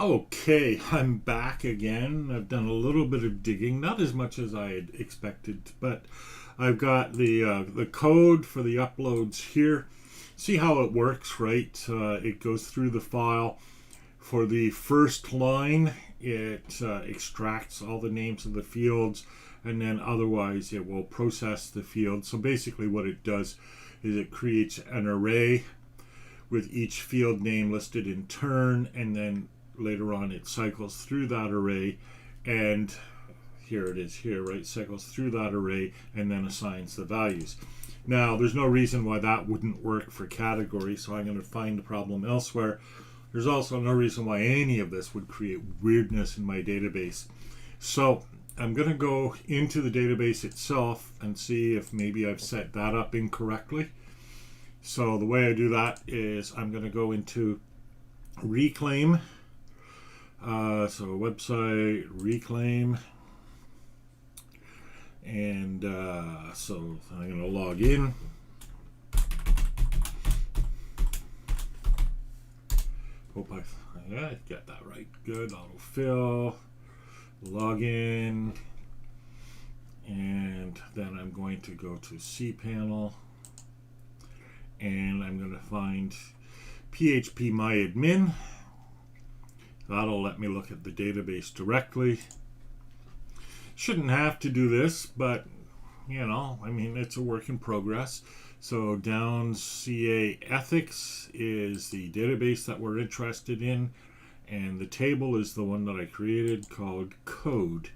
Okay, I'm back again. I've done a little bit of digging, not as much as I had expected, but I've got the code for the uploads here. See how it works, right? It goes through the file. For the first line, it extracts all the names of the fields, and then otherwise it will process the field. So basically what it does is it creates an array with each field name listed in turn, and then later on it cycles through that array, and here it is here, right? Cycles through that array and then assigns the values. Now, there's no reason why that wouldn't work for category, so I'm going to find the problem elsewhere. There's also no reason why any of this would create weirdness in my database. So I'm going to go into the database itself and see if maybe I've set that up incorrectly. So the way I do that is I'm going to go into Reclaim. So website Reclaim. And so I'm going to log in. Hope I get that right. Good. Autofill. Log in. And then I'm going to go to cPanel. And I'm going to find phpMyAdmin. That'll let me look at the database directly. Shouldn't have to do this, but you know, I mean, it's a work in progress. So Downs CA Ethics is the database that we're interested in, and the table is the one that I created called code.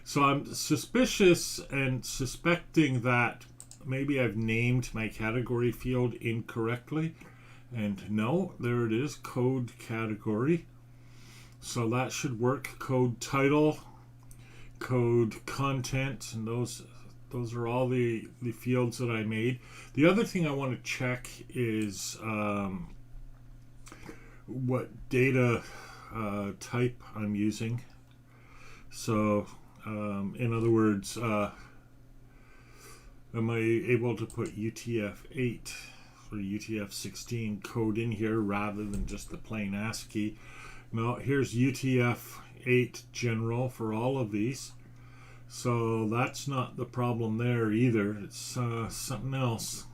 So I'm suspicious and suspecting that maybe I've named my category field incorrectly. And no, there it is, code category. So that should work. Code title, code content, and those are all the fields that I made. The other thing I want to check is what data type I'm using. So in other words, am I able to put UTF-8 or UTF-16 code in here rather than just the plain ASCII? No, here's UTF-8 general for all of these. So that's not the problem there either. It's something else.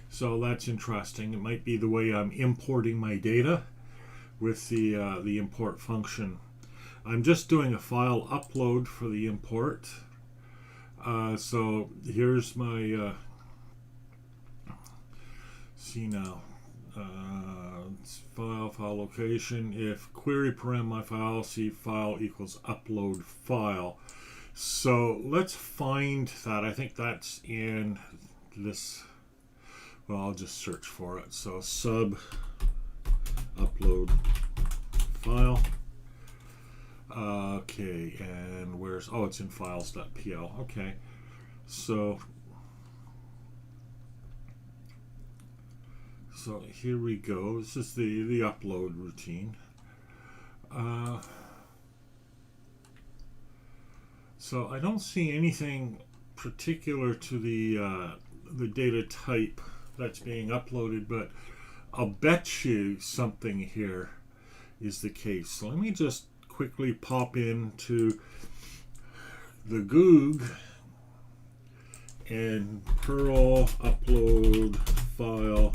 So that's interesting. It might be the way I'm importing my data with the import function. I'm just doing a file upload for the import. So here's my see now. File location. If query param my file, see file equals upload file. So let's find that. I think that's in this. Well, I'll just search for it. So sub upload file. Okay, and where's, oh, it's in files.pl. Okay, so here we go. This is the upload routine. So I don't see anything particular to the data type that's being uploaded, but I'll bet you something here is the case. So let me just quickly pop into the Goog and Perl upload file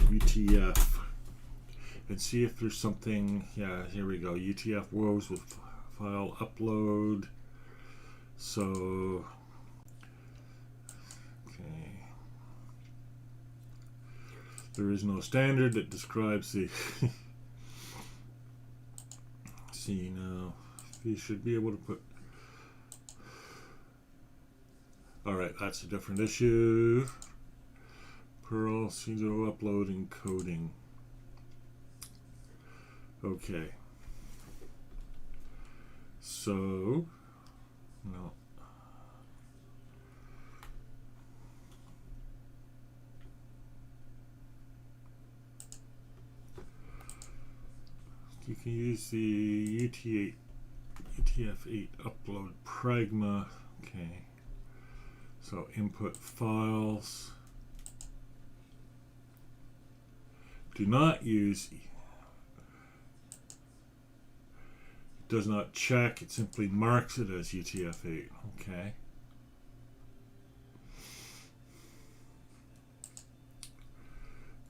UTF and see if there's something. Yeah, here we go. UTF woes with file upload. So okay, there is no standard that describes the see now, you should be able to put, all right, that's a different issue. Perl pseudo upload encoding. Okay, so no. You can use the UTF-8 upload pragma. Okay, so input files. Do not use does not check, it simply marks it as UTF-8. Okay.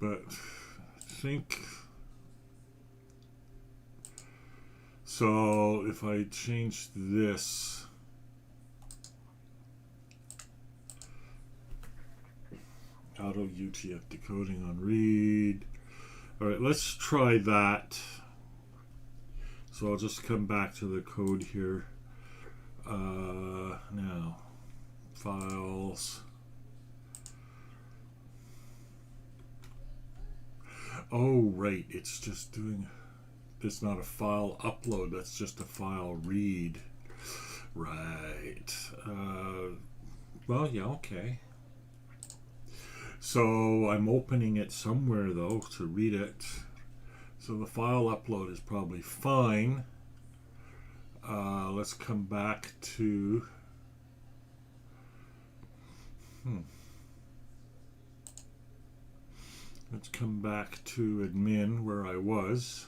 But I think so. If I change this, auto UTF decoding on read. All right, let's try that. So I'll just come back to the code here. Now, files. Oh, right, it's just doing, it's not a file upload, that's just a file read. Right. Well, yeah, okay. So I'm opening it somewhere, though, to read it. So the file upload is probably fine. Let's come back to... Let's come back to admin where I was.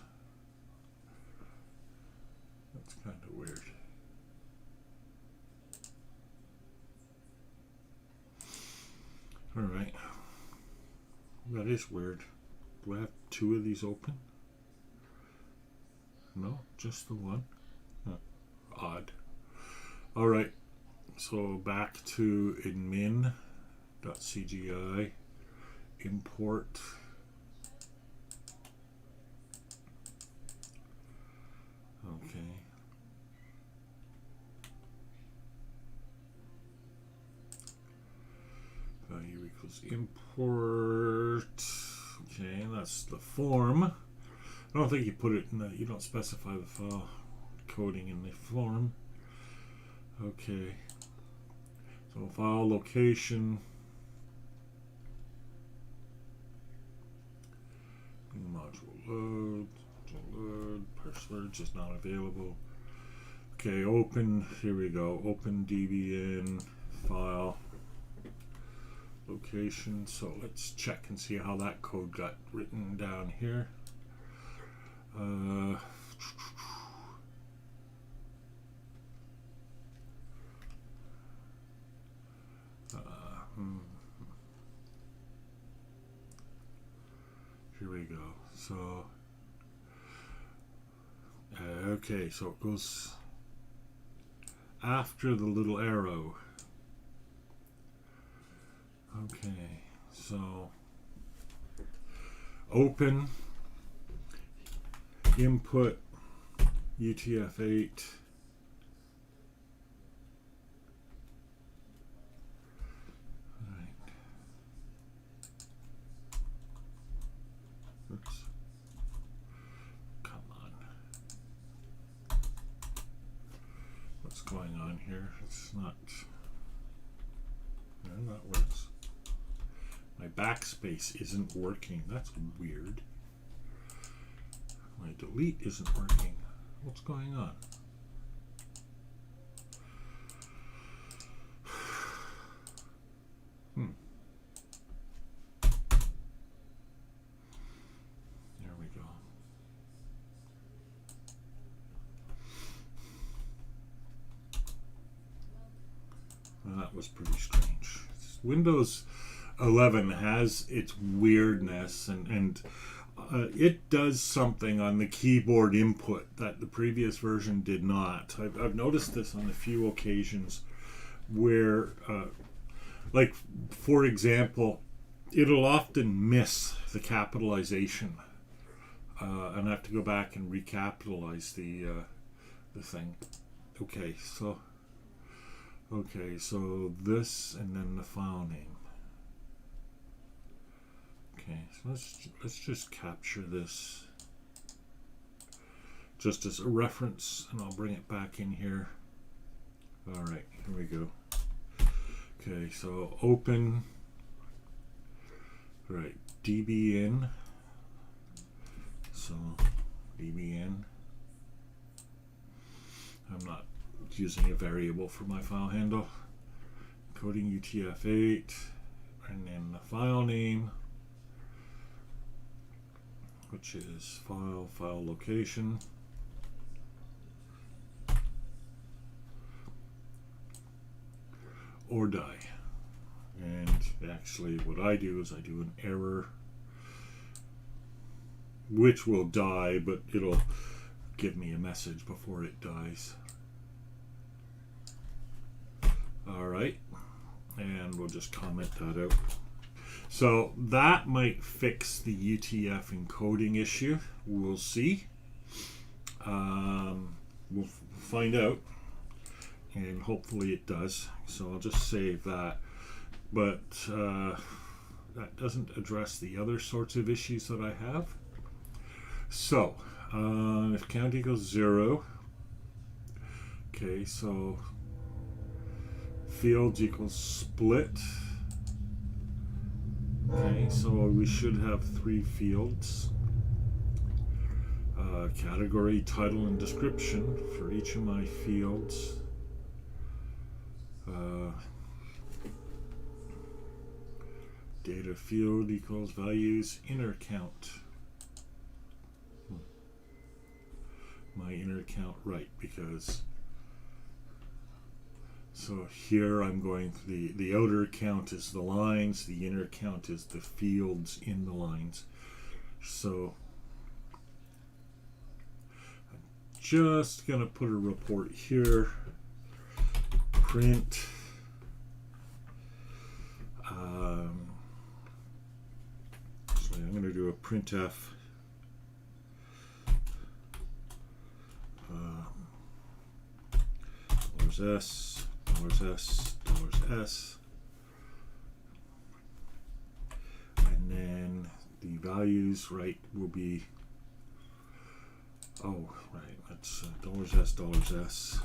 That's kind of weird. All right. That is weird. Do I have two of these open? No, just the one. Huh. Odd. All right. So back to admin.cgi. Import. Okay. Value equals import. Okay, that's the form. I don't think you put it in the, you don't specify the file coding in the form. Okay. So file location. Module load, parser is not available. Okay, open, here we go, open dbn file location. So let's check and see how that code got written down here. Here we go. So, okay, so it goes after the little arrow. Okay, so open, input, UTF-8. Come on. What's going on here? It's not. No, that works. My backspace isn't working. That's weird. My delete isn't working. What's going on? There we go. Well, that was pretty strange. Windows 11 has its weirdness, and it does something on the keyboard input that the previous version did not. I've noticed this on a few occasions where, like, for example, it'll often miss the capitalization, and I have to go back and recapitalize the thing. Okay, so this and then the file name. Okay, so let's just capture this just as a reference, and I'll bring it back in here. All right, here we go. Okay, so open. All right, dbn. So dbn. I'm not using a variable for my file handle. Coding UTF-8, and then the file name, which is file location. or die. And actually what I do is I do an error, which will die, but it'll give me a message before it dies. Alright, and we'll just comment that out. So that might fix the UTF encoding issue. We'll see. We'll find out, and hopefully it does. So I'll just save that. But that doesn't address the other sorts of issues that I have. So if count equals 0, okay, so fields equals split. Okay, so we should have 3 fields. Category, title, and description for each of my fields. Data field equals values inner count. My inner count, right, because so here I'm going, the outer count is the lines, the inner count is the fields in the lines. So I'm just going to put a report here, print so I'm going to do a printf $s, $s, $s, and then the values, right, will be, oh, right, that's $s, $s, %s,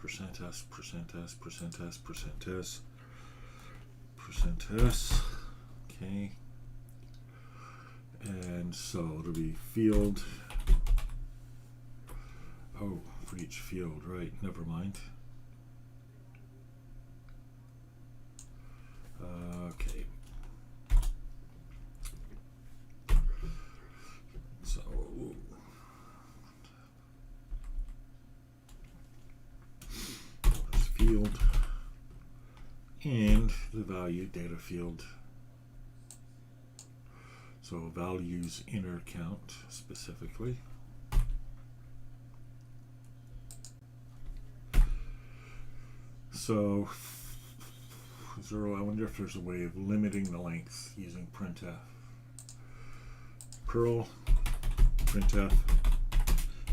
%s, %s, %s, %s, okay, and so it'll be field, oh, for each field, right, never mind. Okay. So field and the value data field. So values inner count specifically. So 0, I wonder if there's a way of limiting the length using printf. Perl printf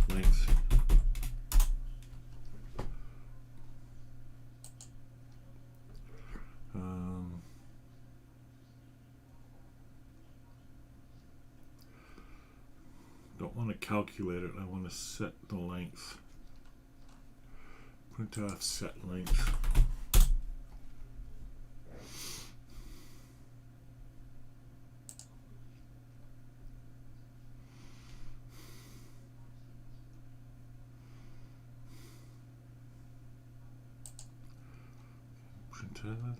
length. Don't want to calculate it, I want to set the length. Printf set length. Printf.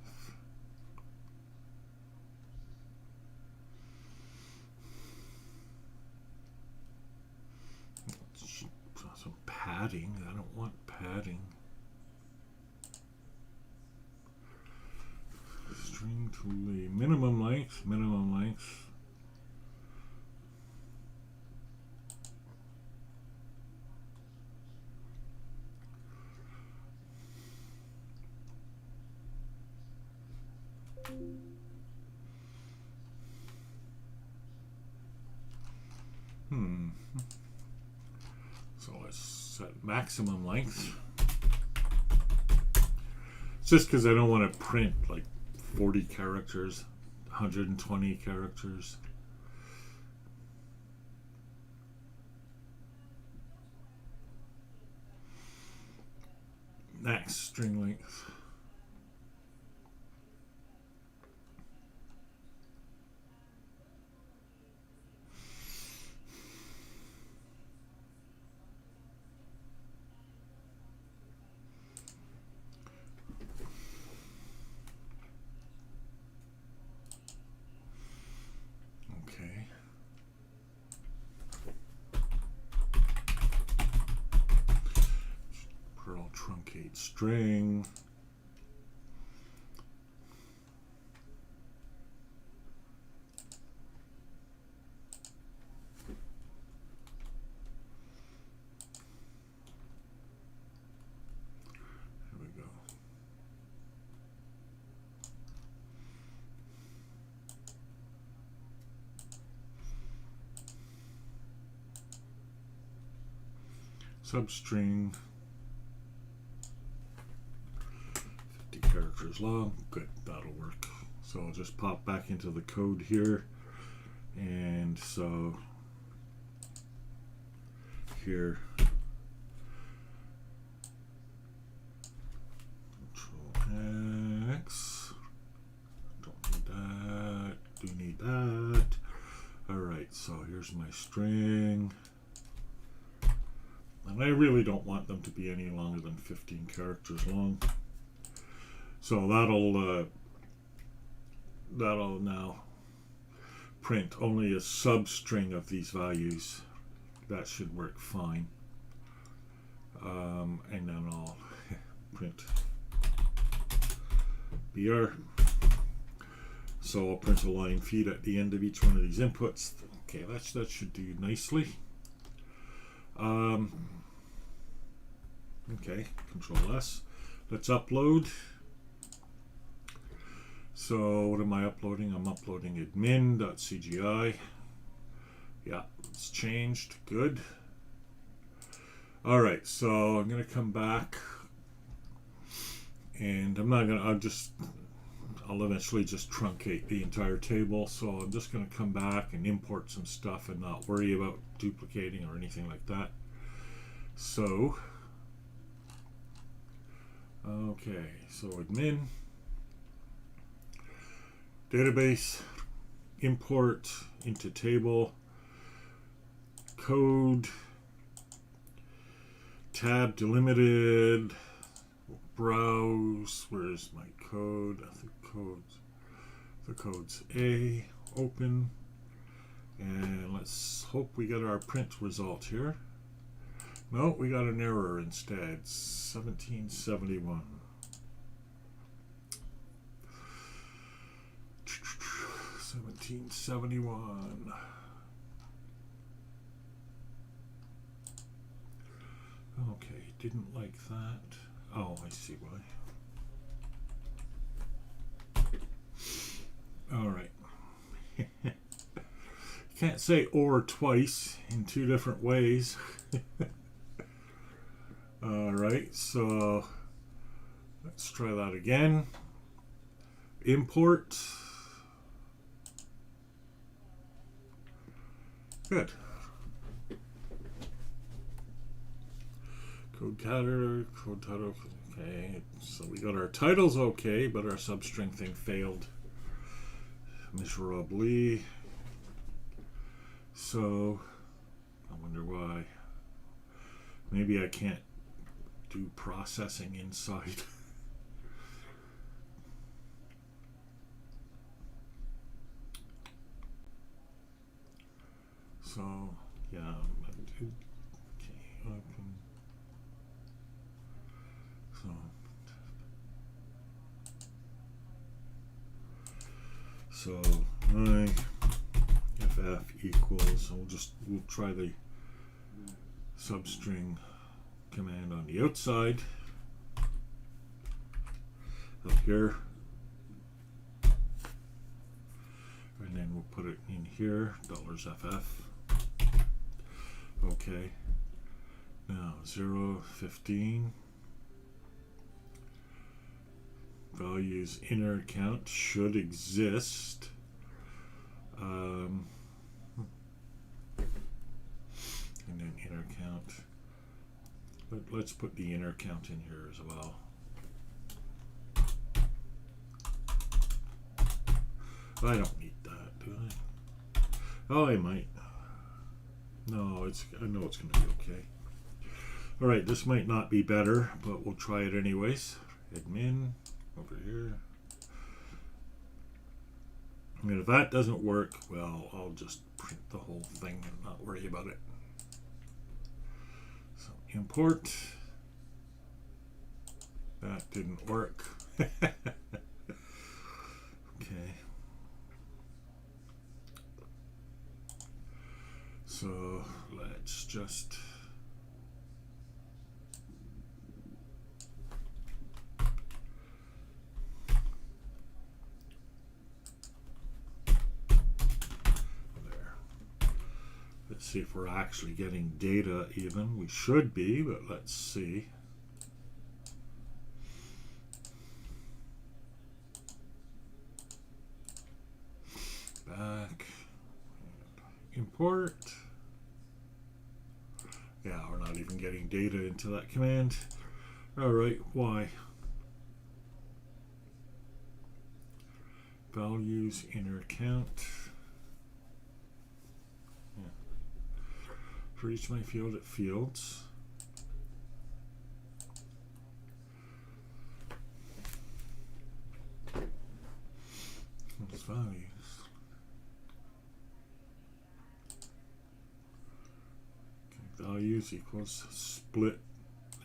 Some padding. I don't want padding. String to the minimum length, minimum length. So let's set maximum length. It's just because I don't want to print like 40 characters, 120 characters. Next, string length. substring. There we go. Substring. 50 characters long. Good, that'll work. So I'll just pop back into the code here. And so here, Control X. Don't need that. Do need that. Alright, so here's my string. And I really don't want them to be any longer than 15 characters long. So that'll now print only a substring of these values. That should work fine. And then I'll print BR. So I'll print a line feed at the end of each one of these inputs. Okay, that should do nicely. Okay, Control S. Let's upload. So what am I uploading? I'm uploading admin.cgi. Yeah, it's changed. Good. All right, so I'm going to come back, and I'm not going to, I'll eventually just truncate the entire table. So I'm just going to come back and import some stuff and not worry about duplicating or anything like that. So, okay, so admin, database, import into table, code, tab delimited, browse, where's my code? The code's A, open, and let's hope we get our print result here. No, we got an error instead. 1771. 1771. Okay, didn't like that. Oh, I see why. All right. Can't say or twice in two different ways. All right, so let's try that again. Import. Good. Code title, okay. So we got our titles okay, but our substring thing failed miserably. So I wonder why. Maybe I can't do processing inside. So yeah, okay, open. So my ff equals, we'll try the substring command on the outside up here, and then we'll put it in here, $ff. Okay, now 0, 15 values inner count should exist. And then inner count. Let's put the inner count in here as well. I don't need that, do I? Oh, I might. No, I know it's going to be okay. All right, this might not be better, but we'll try it anyways. Admin over here. I mean, if that doesn't work, well, I'll just print the whole thing and not worry about it. So import. That didn't work. Okay. So let's just let's see if we're actually getting data even. We should be, but let's see. Back. Import. Yeah, we're not even getting data into that command. Alright, why? Values, inner count. Yeah. For each my field at fields. Those values. Okay, values equals split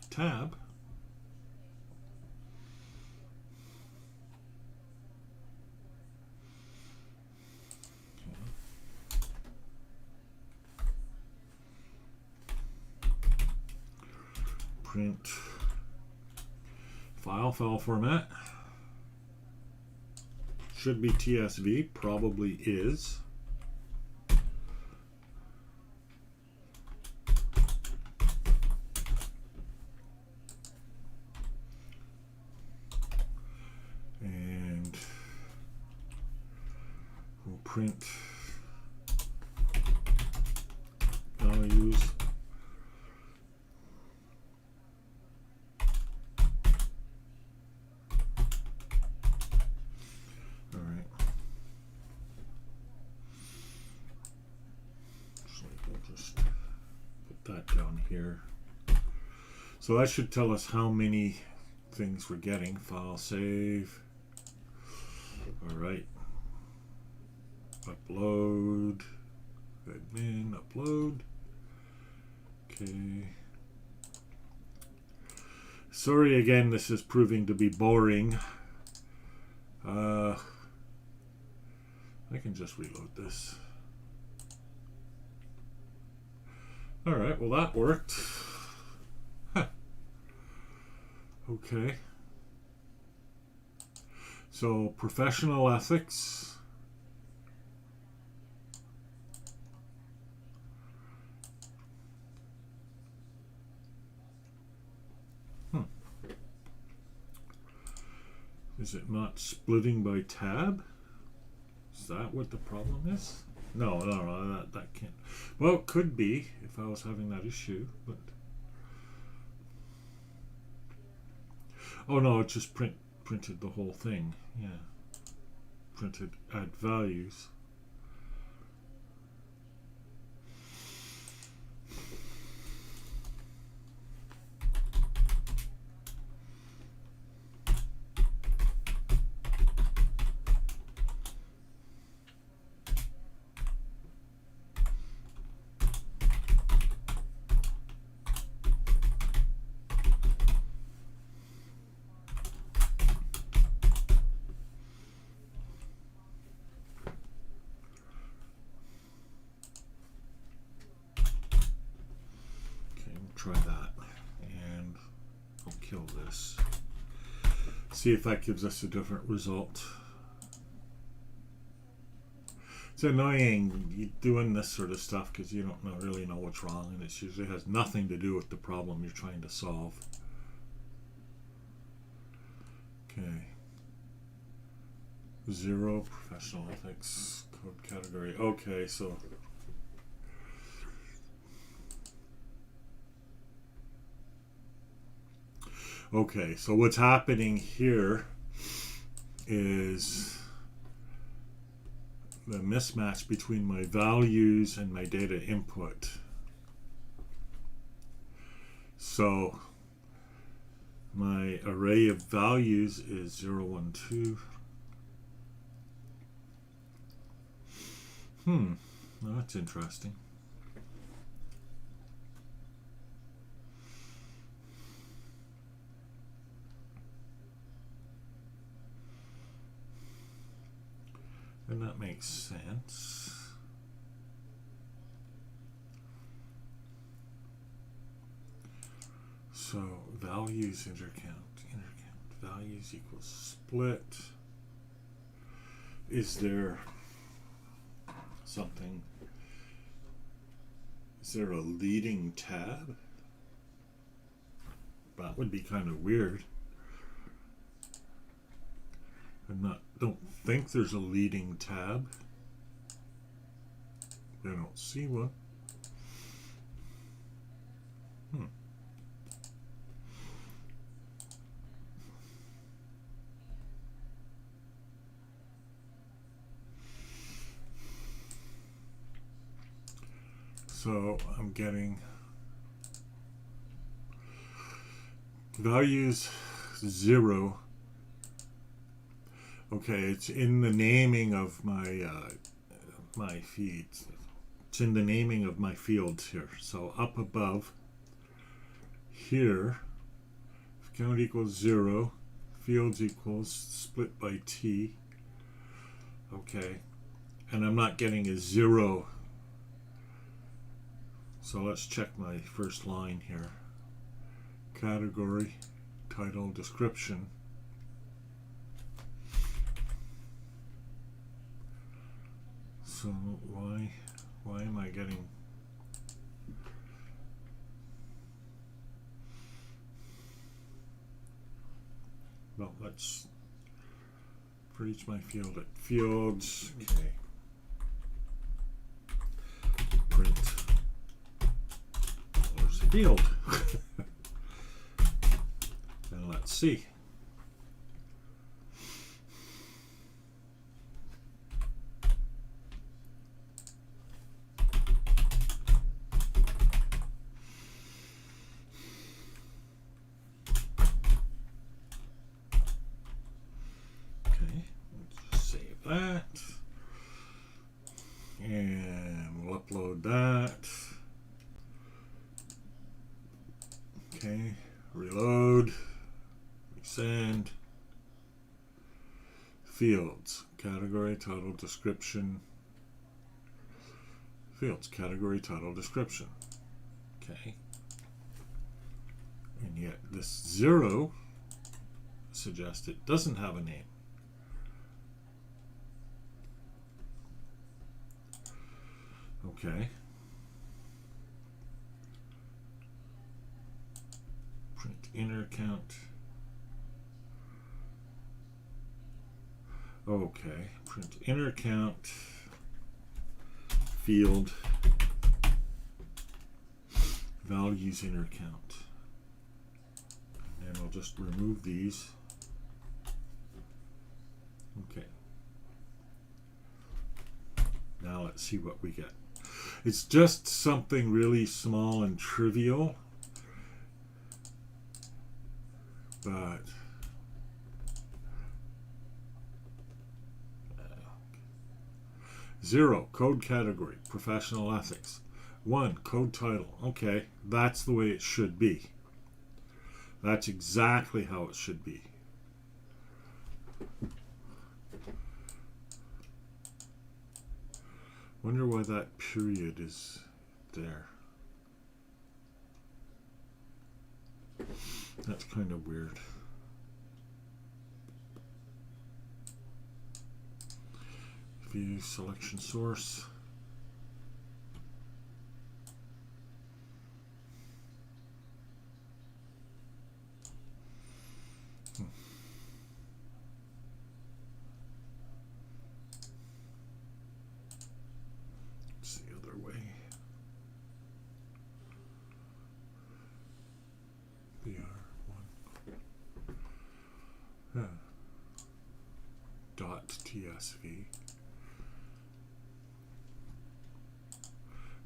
tab. Print file format. Should be TSV, probably is. And we'll print values. That down here. So that should tell us how many things we're getting. File save. Alright. Upload. Admin, upload. Okay. Sorry again, this is proving to be boring. I can just reload this. Alright, well that worked. Huh. Okay. So, professional ethics. Is it not splitting by tab? Is that what the problem is? No, that can't. Well, it could be if I was having that issue, but oh no, it just printed the whole thing. Yeah, printed add values. Try that, and I'll kill this. See if that gives us a different result. It's annoying doing this sort of stuff because you don't really know what's wrong, and it usually has nothing to do with the problem you're trying to solve. Okay. 0 professional ethics code category. Okay, so okay, so what's happening here is the mismatch between my values and my data input. So my array of values is 0, 1, 2. Well, that's interesting. And that makes sense. So values intercount, values equals split. Is there something? Is there a leading tab? That would be kind of weird. Don't think there's a leading tab. I don't see one. So I'm getting values 0. Okay, it's in the naming of my my feeds. It's in the naming of my fields here. So up above here, if count equals 0, fields equals split by t. Okay, and I'm not getting a 0. So let's check my first line here. Category, title, description. So why am I getting well, let's for each my field at fields. Okay. Print field. And let's see. Okay, let's just save that. And we'll upload that. Okay, reload, resend, fields, category, title, description, fields, category, title, description. Okay, and yet this 0 suggests it doesn't have a name. Okay. Print inner count. Okay, print inner count field values inner count. And I'll just remove these. Okay. Now let's see what we get. It's just something really small and trivial. But zero, code category, professional ethics. 1, code title. Okay, that's the way it should be. That's exactly how it should be. Wonder why that period is there. That's kind of weird. View selection source. It's the other way. Dot TSV.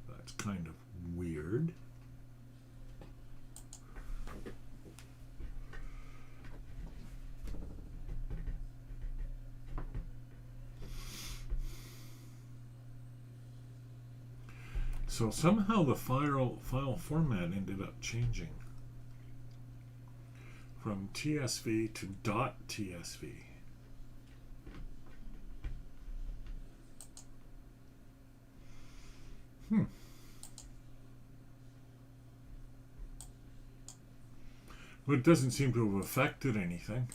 That's kind of weird. So somehow the file format ended up changing from TSV to .tsv. Hmm. Well, it doesn't seem to have affected anything.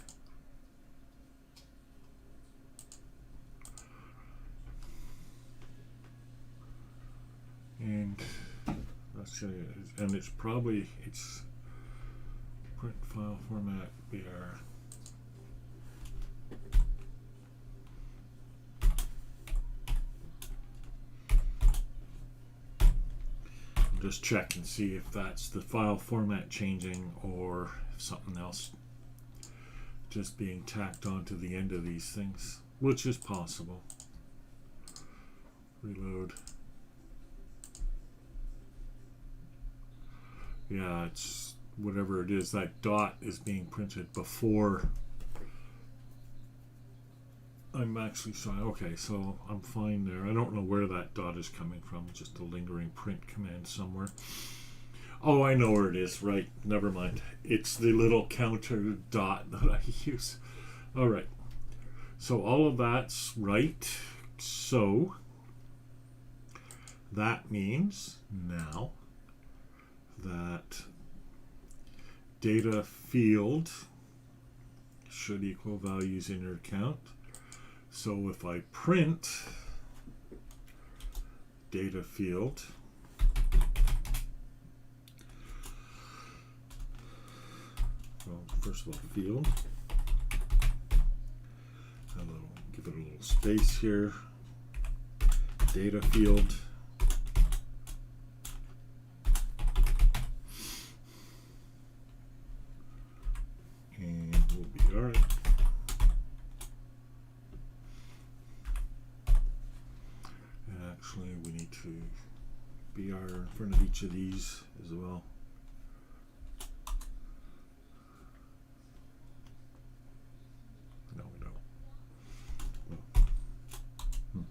And that's and it's probably it's print file format BR. Just check and see if that's the file format changing or if something else just being tacked onto the end of these things, which is possible. Reload. Yeah, it's whatever it is, that dot is being printed before I'm actually sorry. Okay, so I'm fine there. I don't know where that dot is coming from. Just a lingering print command somewhere. Oh, I know where it is. Right. Never mind. It's the little counter dot that I use. All right. So all of that's right. So that means now that data field should equal values inner count. So if I print data field, well, first of all, field, give it a little space here, data field, and we'll be all right. Actually, we need to BR in front of each of these as well. No, we don't. No.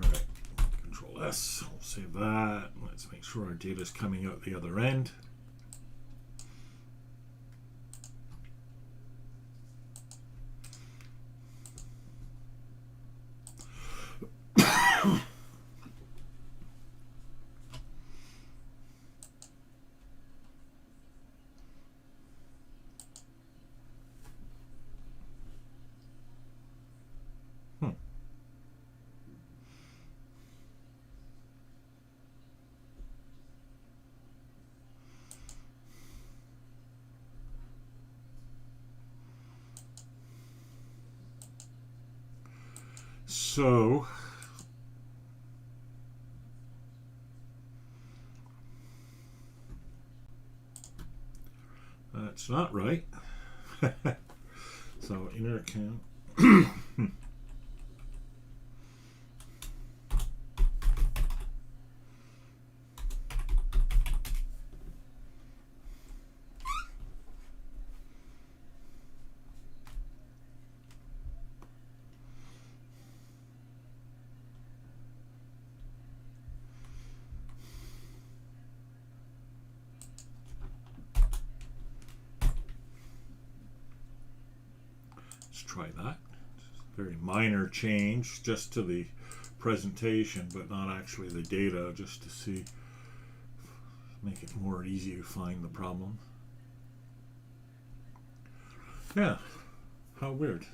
All right, Control S. We'll save that. Let's make sure our data is coming out the other end. So that's not right. So inner count. Let's try that. Very minor change just to the presentation, but not actually the data, just to see, make it more easy to find the problem. Yeah, how weird.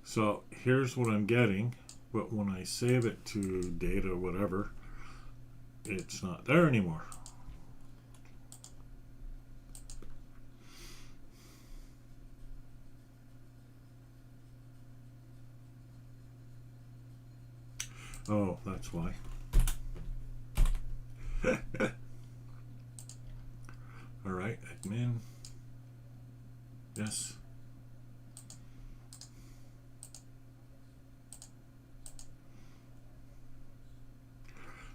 So here's what I'm getting, but when I save it to data, whatever, it's not there anymore. Oh, that's why. All right, admin. Yes.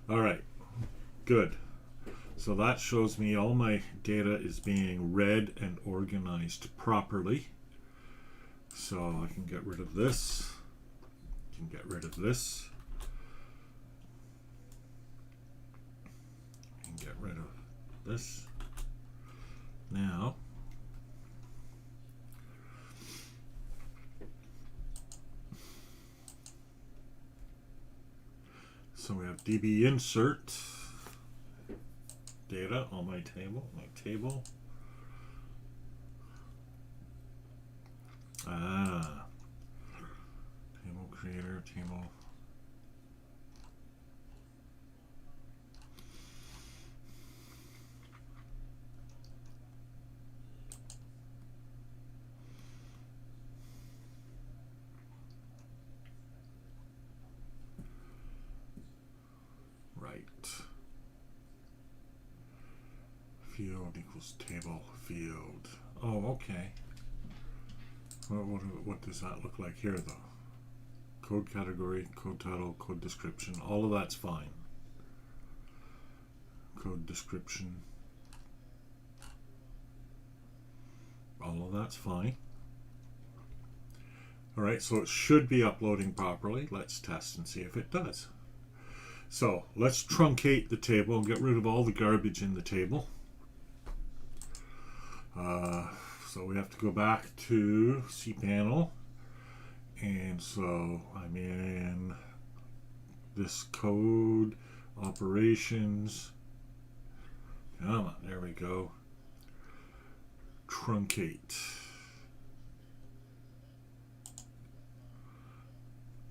All right, good. So that shows me all my data is being read and organized properly. So I can get rid of this. I can get rid of this. I can get rid of this. Now, So we have DB insert data on my table. Table creator, table. Right. Field equals table field. Oh, okay. What does that look like here, though? Code category, code title, code description. All of that's fine. Code description. All of that's fine. All right, so it should be uploading properly. Let's test and see if it does. So let's truncate the table and get rid of all the garbage in the table. So we have to go back to cPanel, and so I'm in this code operations. Come on, there we go. Truncate.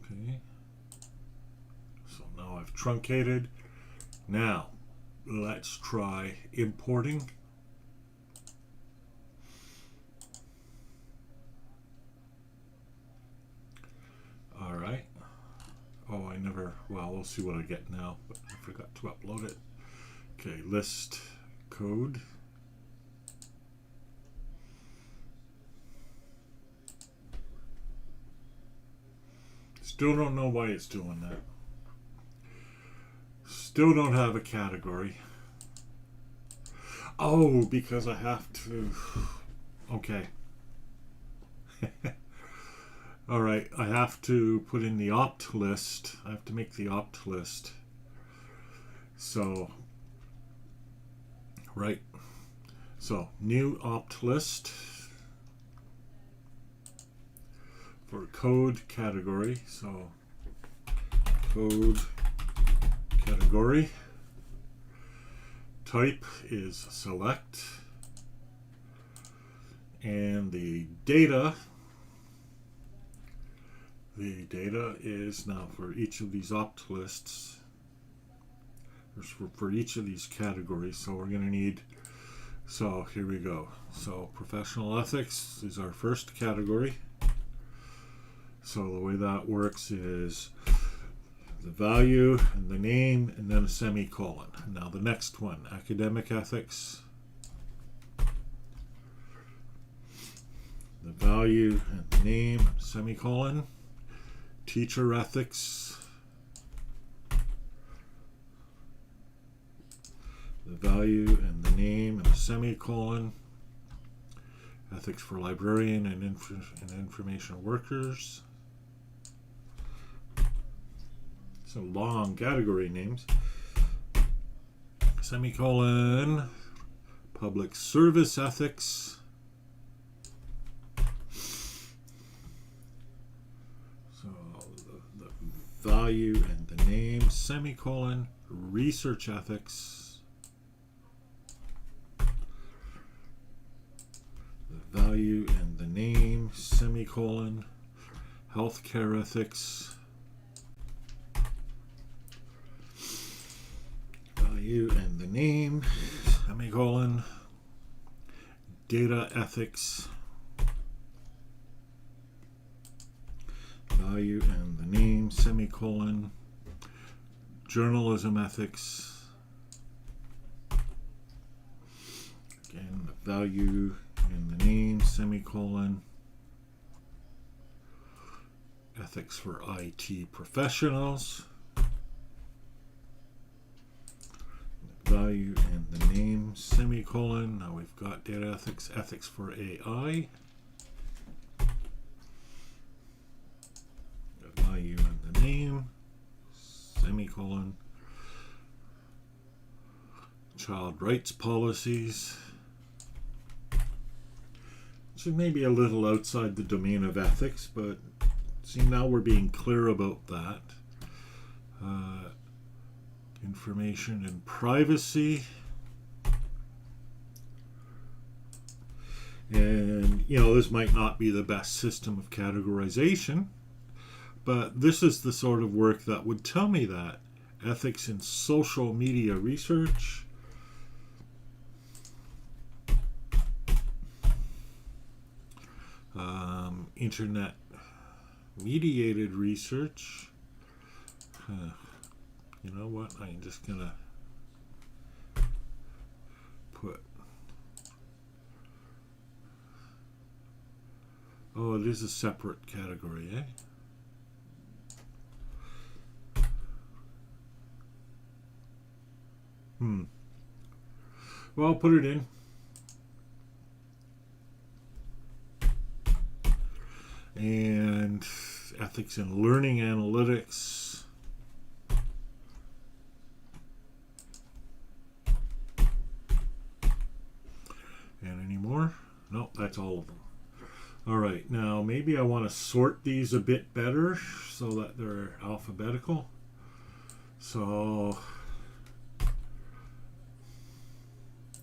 Okay. So now I've truncated. Now let's try importing. All right. Oh, well, we'll see what I get now, but I forgot to upload it. Okay, list code. Still don't know why it's doing that. Still don't have a category. Oh, because I have to. Okay. All right, I have to put in the opt list. I have to make the opt list. So, right. So, new opt list for code category. So, code category. Type is select. And the data is now for each of these opt lists. For each of these categories. So we're going to need, so here we go. So professional ethics is our first category. So the way that works is the value and the name and then a semicolon. Now the next one, academic ethics. The value and the name, semicolon. Teacher ethics. The value and the name and a semicolon. Ethics for librarian and information workers. So long category names. Semicolon. Public service ethics. So the value and the name, semicolon. Research ethics. The value and the name, semicolon. Healthcare ethics. Value and the name, semicolon. Data ethics. Value and the name, semicolon. Journalism ethics. Again, the value and the name, semicolon. Ethics for IT professionals. Value and the name, semicolon. Now we've got data ethics, ethics for AI. The value and the name, semicolon. Child rights policies. So maybe a little outside the domain of ethics, but see, now we're being clear about that. information and privacy. And, you know, this might not be the best system of categorization, but this is the sort of work that would tell me that. Ethics in social media research. Internet mediated research. You know what? I'm just going to put... Oh, it is a separate category, eh? Well, I'll put it in. And ethics in learning analytics. And any more? No, that's all of them. All right, now maybe I want to sort these a bit better so that they're alphabetical. So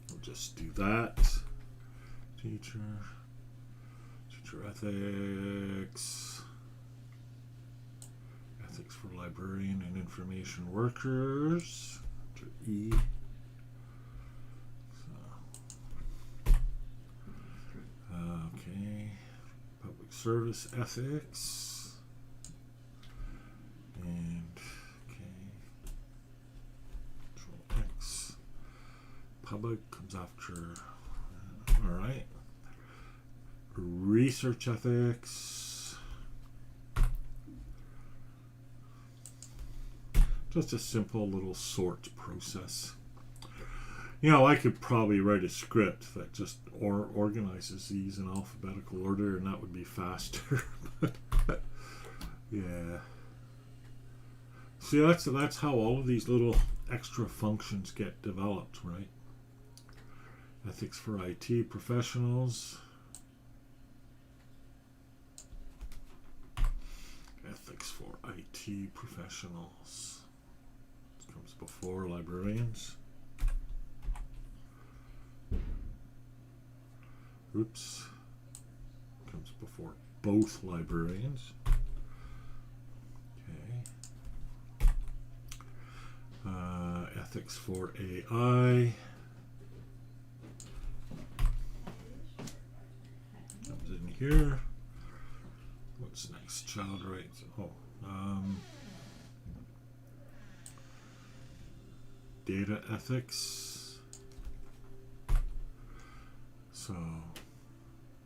we'll just do that. Teacher ethics, ethics for librarian and information workers, E. Okay, public service ethics, and Control X. Public comes after. All right. Research ethics. Just a simple little sort process. You know, I could probably write a script that just organizes these in alphabetical order, and that would be faster. Yeah. See, that's how all of these little extra functions get developed, right? Ethics for IT professionals. Ethics for IT professionals. This comes before librarians. Oops. Comes before both librarians. Okay. Ethics for AI. Comes in here. What's next? Child rights. Data ethics. So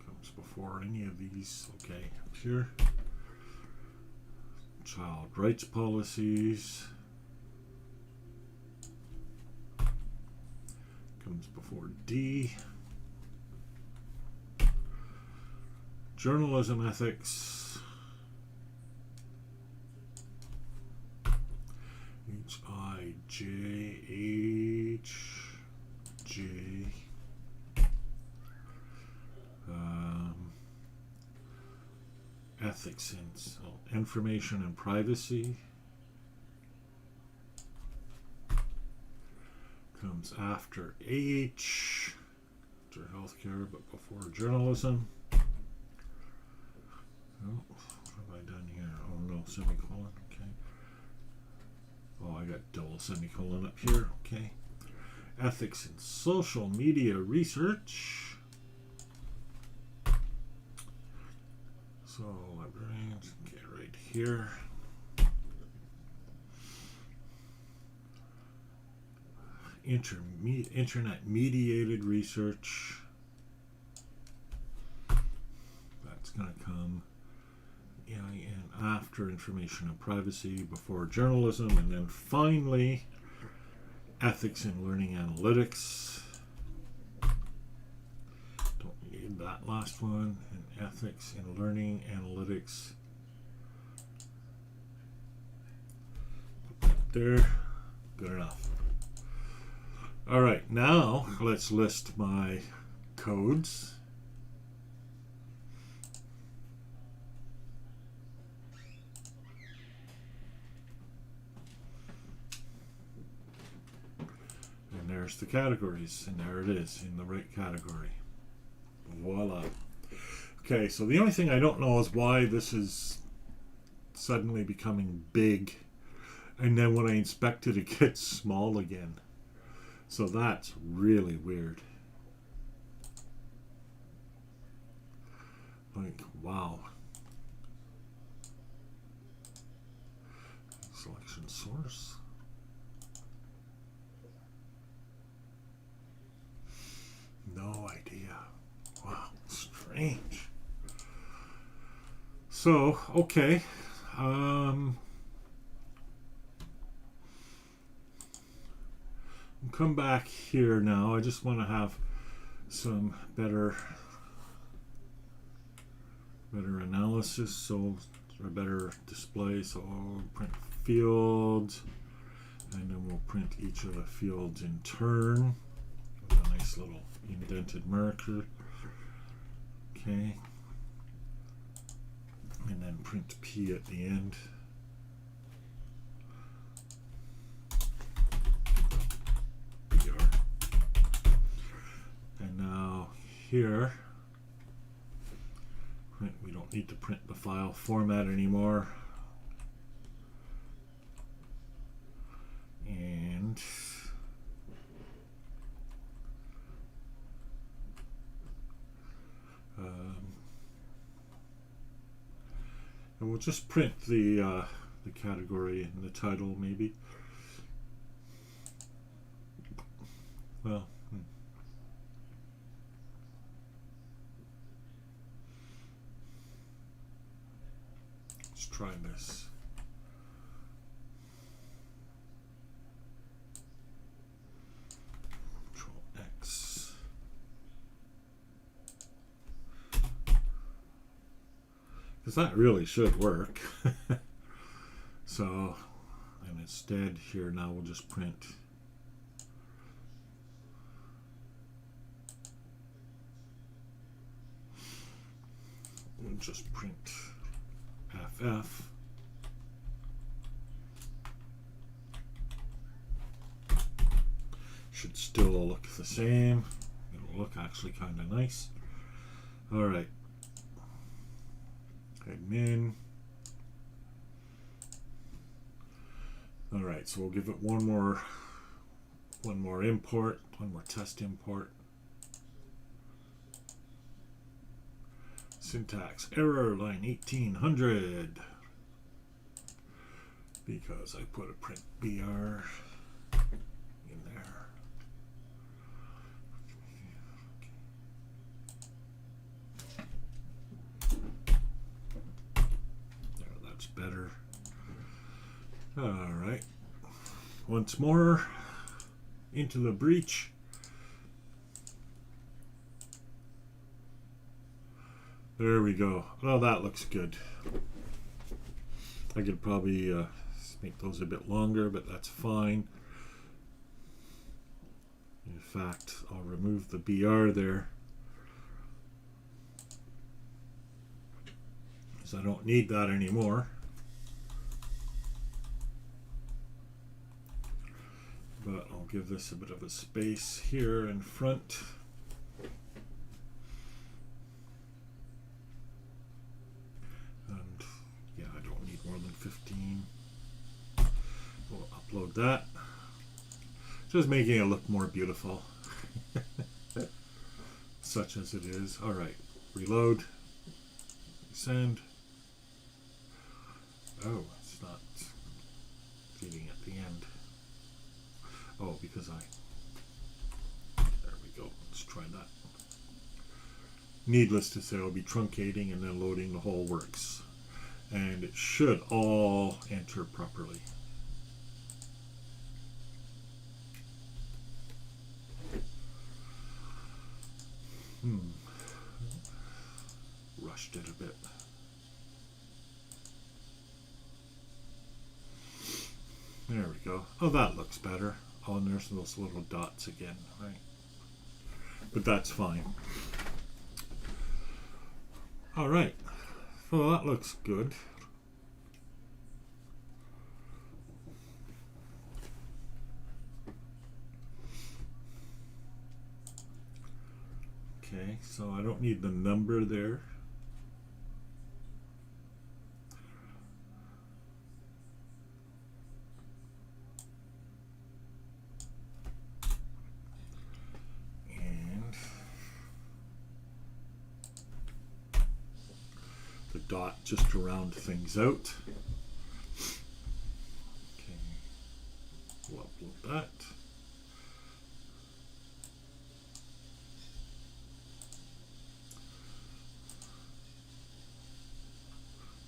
comes before any of these. Okay, here. Child rights policies. Comes before D. Journalism ethics. H-I-J-H-J. Ethics in information and privacy. Comes after H. After healthcare, but before journalism. Oh, what have I done here? Oh no, semicolon. Okay. Oh, I got double semicolon up here. Okay. Ethics in social media research. So, librarians, okay, right here. Internet mediated research. That's going to come in after information and privacy, before journalism, and then finally ethics in learning analytics. Don't need that last one. And ethics in learning analytics. Put that there. Good enough. All right, now let's list my codes. there's the categories, and there it is in the right category. Voila. Okay, so the only thing I don't know is why this is suddenly becoming big, and then when I inspect it, it gets small again. So that's really weird. Like, wow. Selection source. No idea. Wow, strange. So, okay. Come back here now. I just want to have some better analysis, so a better display. So I'll print fields, and then we'll print each of the fields in turn with a nice little indented marker. Okay, and then print P at the end. And now here, we don't need to print the file format anymore. And we'll just print the category and the title, maybe. Well, let's try this. Control X. Because that really should work. So, and instead here now we'll just print FF. Should still look the same. It'll look actually kind of nice. All right. Admin. All right, so we'll give it one more import, one more test import. Syntax error line 1800 because I put a print BR in there. There, that's better. All right, once more into the breach. There we go. Well, that looks good. I could probably make those a bit longer, but that's fine. In fact, I'll remove the BR there, because I don't need that anymore. But I'll give this a bit of a space here in front. And yeah, I don't need more than 15. We'll upload that. Just making it look more beautiful. Such as it is. Alright, reload. Send. Oh, it's not feeding at the end. Oh, because there we go. Let's try that. Needless to say, I'll be truncating and then loading the whole works. And it should all enter properly. Rushed it a bit. There we go. Oh, that looks better. Oh, and there's those little dots again, right? But that's fine. All right. So that looks good. Okay, so I don't need the number there. And the dot just to round things out. Okay, we'll upload that.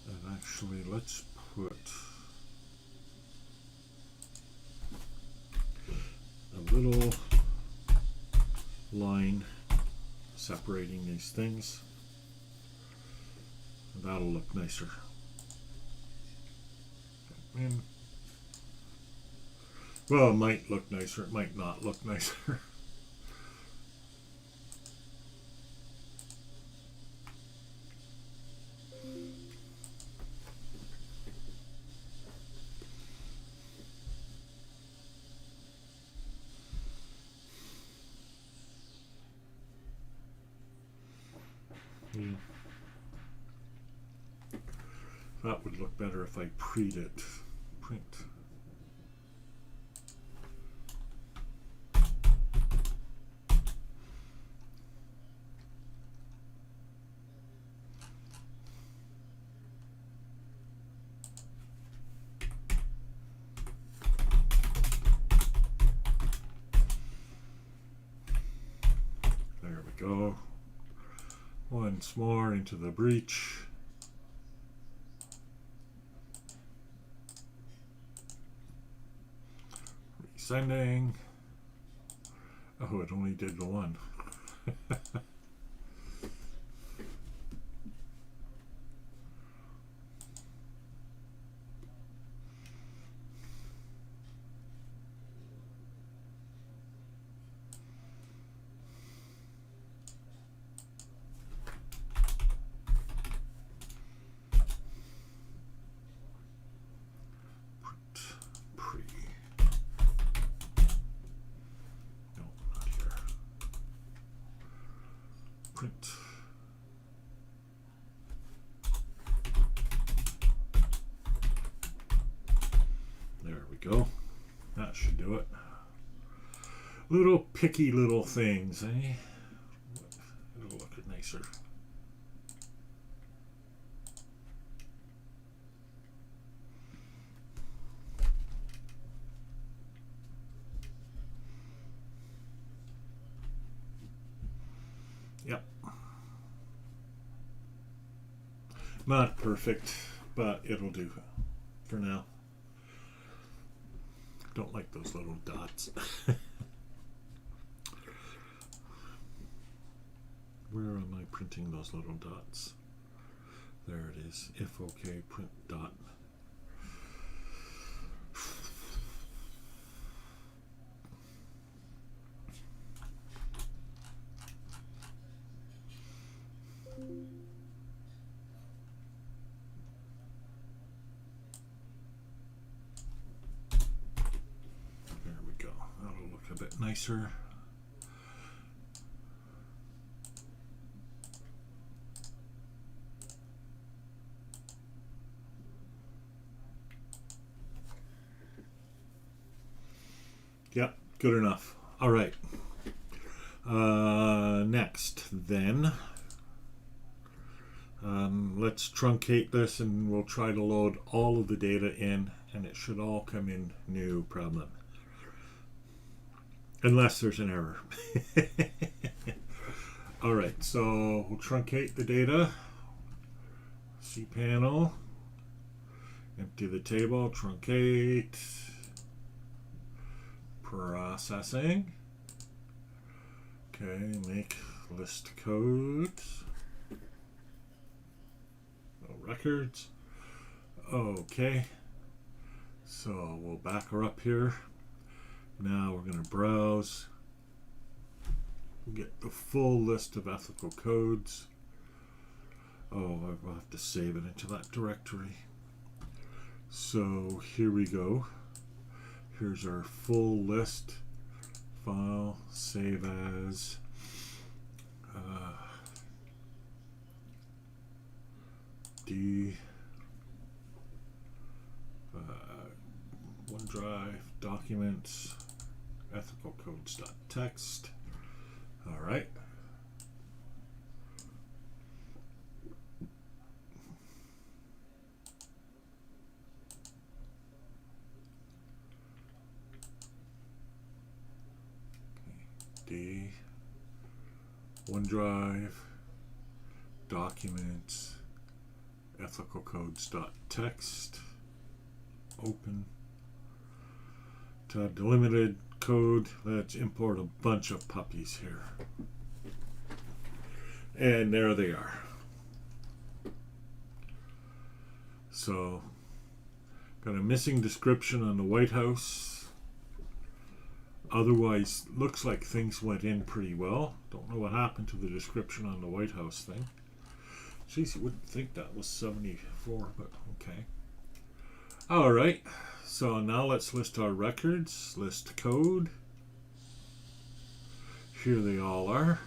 And actually, let's put a little line separating these things. That'll look nicer. And, well, it might look nicer, it might not look nicer. That would look better if I print it. Print. There we go. Once more into the breach. Sending. Oh, it only did the one. Print. There we go. That should do it. Little picky little things, eh? It'll look nicer. Yep. Not perfect, but it'll do for now. Don't like those little dots. Where am I printing those little dots? There it is. If OK, print dot. There we go. That'll look a bit nicer. Yep, good enough. All right. Next, then, let's truncate this and we'll try to load all of the data in, and it should all come in no problem. Unless there's an error. All right, so we'll truncate the data. cPanel. Empty the table, truncate. Processing. Okay, make list codes. No records. Okay. So we'll back her up here. Now we're going to browse. We'll get the full list of ethical codes. Oh, I'll have to save it into that directory. So here we go. Here's our full list. File, save as. D. OneDrive, documents, ethical codes.txt. All right. D. OneDrive, documents, ethical codes.txt. Open. Tab delimited code. Let's import a bunch of puppies here. And there they are. So, got a missing description on the White House. Otherwise, looks like things went in pretty well. Don't know what happened to the description on the White House thing. Jeez, you wouldn't think that was 74, but okay. All right. So now let's list our records, list code. Here they all are.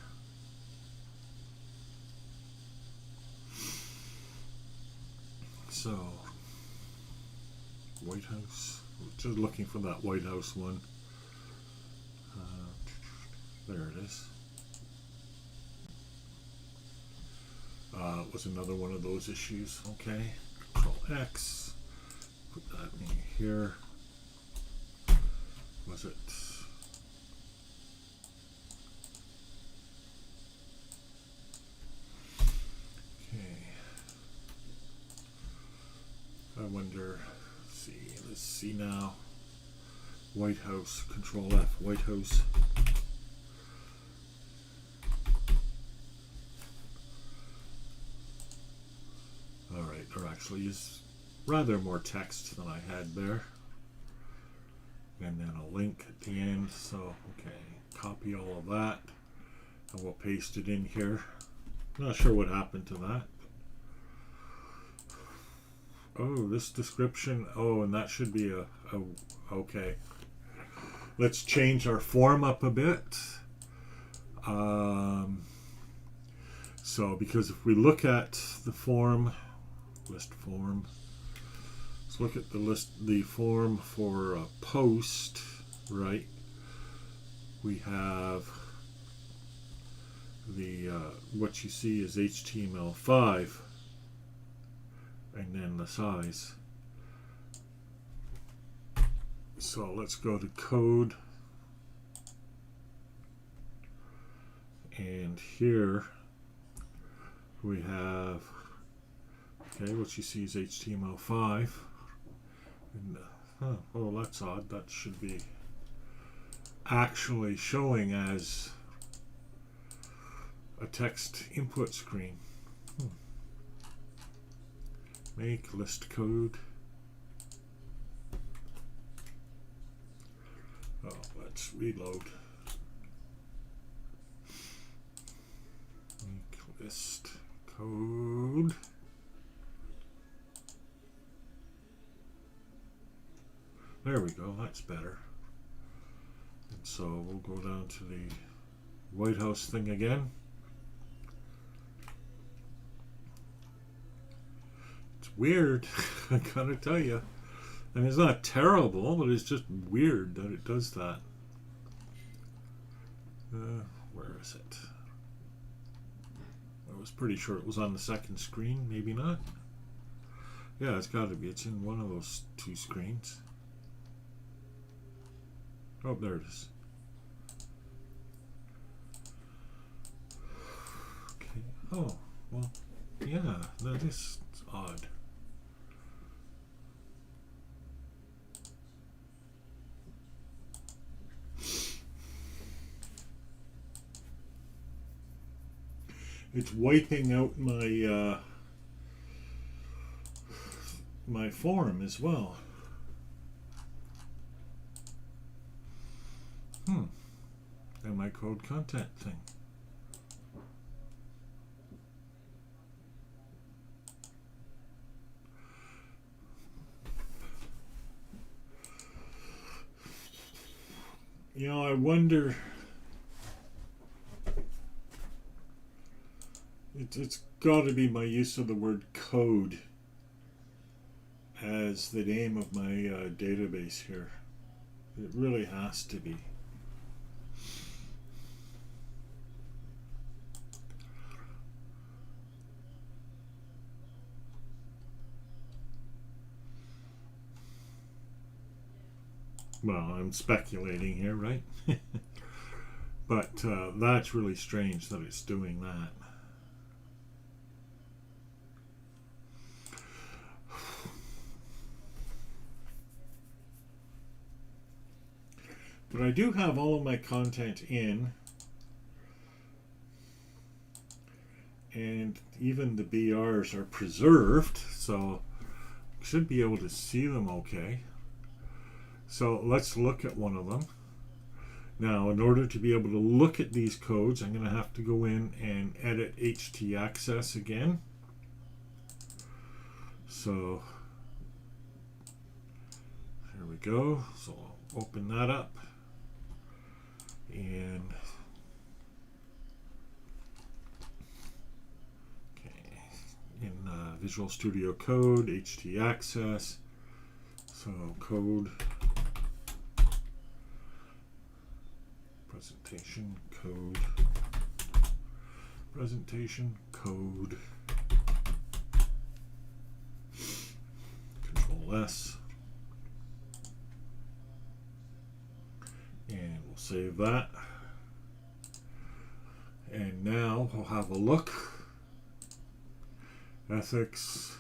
So, White House, just looking for that White House one. There it is. It was another one of those issues. Okay, Control X. Put that in here. Was it? Okay. I wonder. Let's see now. White House. Control F. White House. All right. There actually is rather more text than I had there, and then a link at the end. So okay, copy all of that and we'll paste it in here. Not sure what happened to that. Oh, this description. Oh, and that should be a okay. Let's change our form up a bit. So because if we look at the form, list form. Let's look at the form for a post, right? We have the what you see is HTML5, and then the size. So let's go to code, and here we have, okay, what you see is HTML5. And, oh, that's odd. That should be actually showing as a text input screen. Make list code. Oh, let's reload. Make list code. There we go, that's better. And so we'll go down to the White House thing again. It's weird, I gotta tell you. I mean, it's not terrible, but it's just weird that it does that. Where is it? I was pretty sure it was on the second screen, maybe not. Yeah, it's gotta be. It's in one of those two screens. Oh, there it is. Okay. Oh, well, yeah, that is odd. It's wiping out my my form as well. And my code content thing. You know, I wonder It's got to be my use of the word code as the name of my database here. It really has to be. Well, I'm speculating here, right? But that's really strange that it's doing that. But I do have all of my content in, and even the BRs are preserved, so I should be able to see them okay. So let's look at one of them. Now, in order to be able to look at these codes, I'm going to have to go in and edit htaccess again. So there we go. So I'll open that up. And okay, in Visual Studio Code, htaccess, so code, presentation code, Control S, and we'll save that. And now we'll have a look. Ethics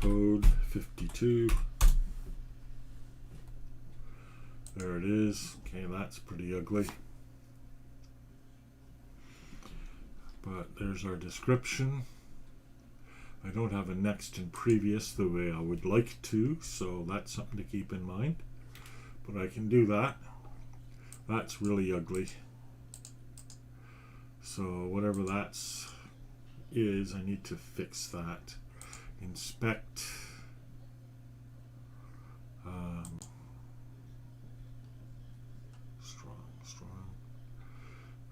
code 52. There it is. Okay, that's pretty ugly. But there's our description. I don't have a next and previous the way I would like to, so that's something to keep in mind. But I can do that. That's really ugly. So whatever that's is, I need to fix that. Inspect. Strong.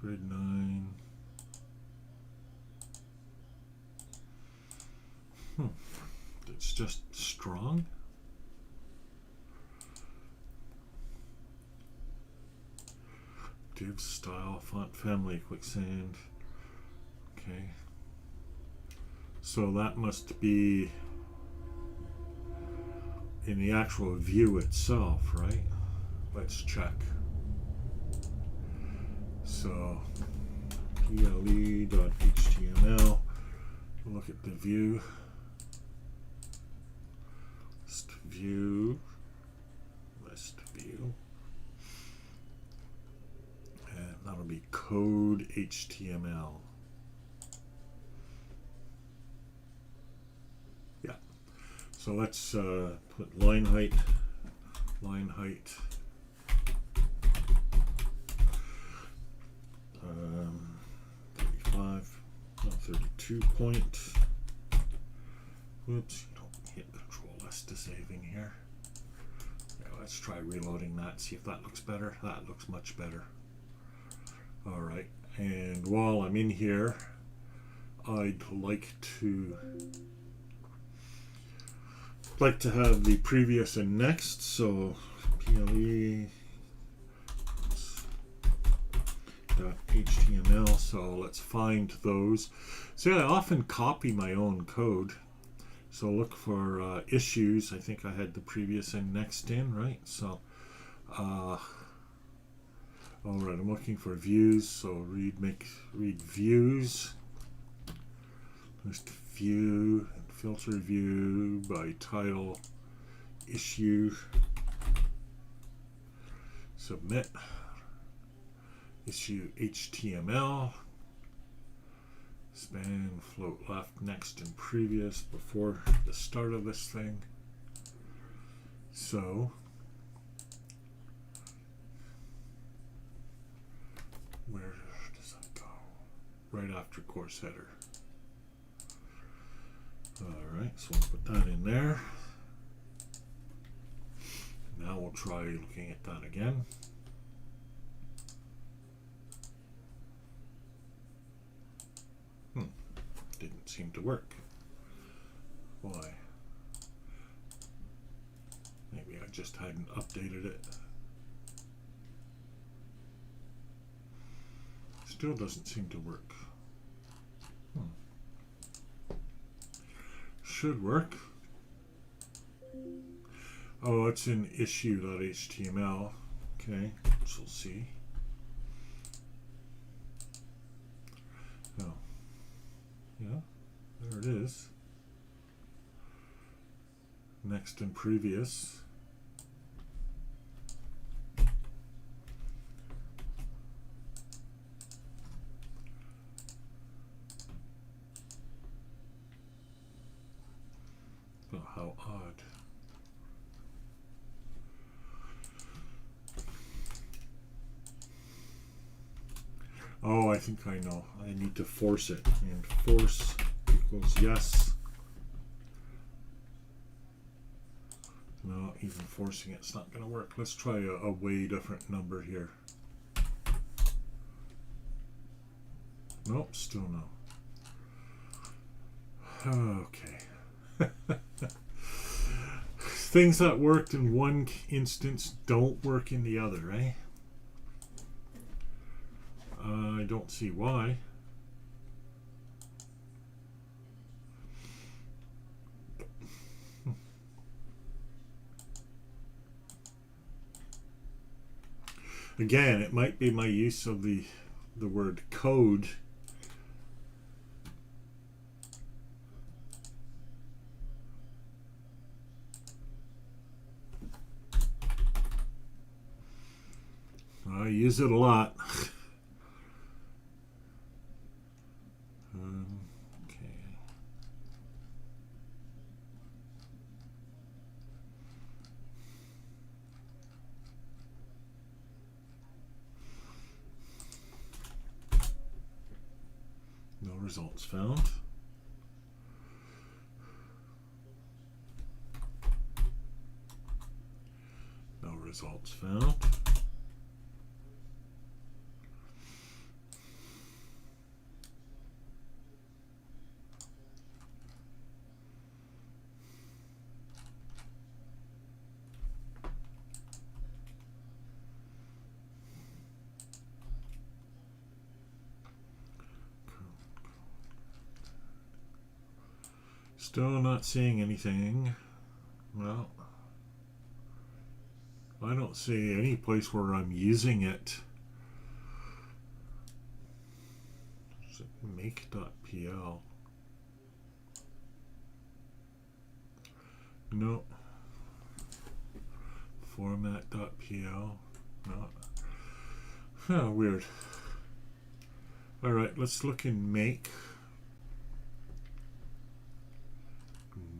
Grid 9. It's just strong. Div style, font family, quicksand. Okay. So that must be in the actual view itself, right? Let's check. So ple.html, look at the view. List view. And that'll be code HTML. Yeah. So let's put line height. 35, no, 32 point. Whoops, don't hit Control S to saving here. Yeah, let's try reloading that, see if that looks better. That looks much better. All right, and while I'm in here, I'd like to have the previous and next. So ple.html. So let's find those. See, I often copy my own code. So look for issues. I think I had the previous and next in, right? So, all right, I'm looking for views. So read views. List view and filter view by title, issue, submit, issue HTML. Span, float left, next, and previous before the start of this thing. So, where does that go? Right after course header. Alright, so we'll put that in there. Now we'll try looking at that again. seem to work. Why? Maybe I just hadn't updated it. Still doesn't seem to work. Should work. Oh, it's in issue.html. Okay, so we'll see. Oh, yeah, there it is. Next and previous. Oh, how odd. Oh, I think I know. I need to force it. And force equals yes. No, even forcing it's not going to work. Let's try a way different number here. Nope, still no. Okay. Things that worked in one instance don't work in the other, eh? I don't see why. Again, it might be my use of the word code. I use it a lot. Okay. No results found. No results found. Still not seeing anything. Well, I don't see any place where I'm using it. Is it make.pl? No. Format.pl? No. Huh, weird. Alright, let's look in make.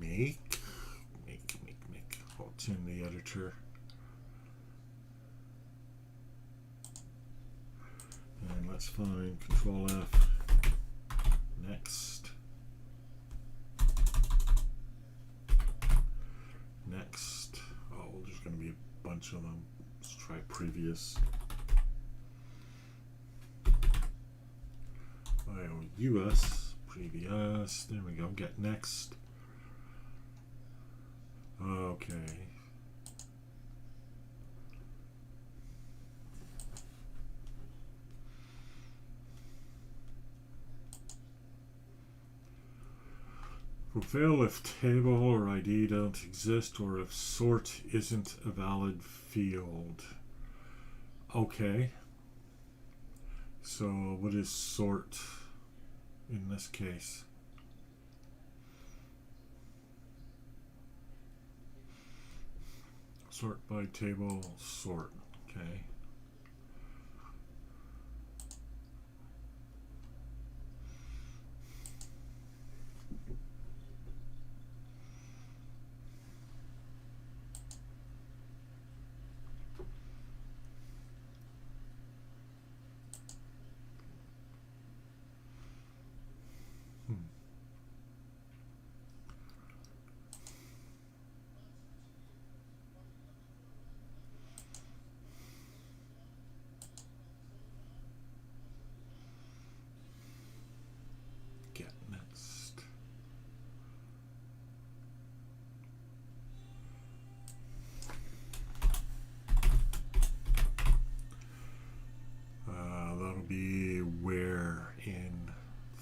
Make. Oh, it's in the editor. And let's find Control F. Next. Next. Oh, there's going to be a bunch of them. Let's try previous. US. Previous. There we go. Get next. Okay. Will fail if table or ID don't exist or if sort isn't a valid field. Okay. So what is sort in this case? Sort by table, sort. Okay.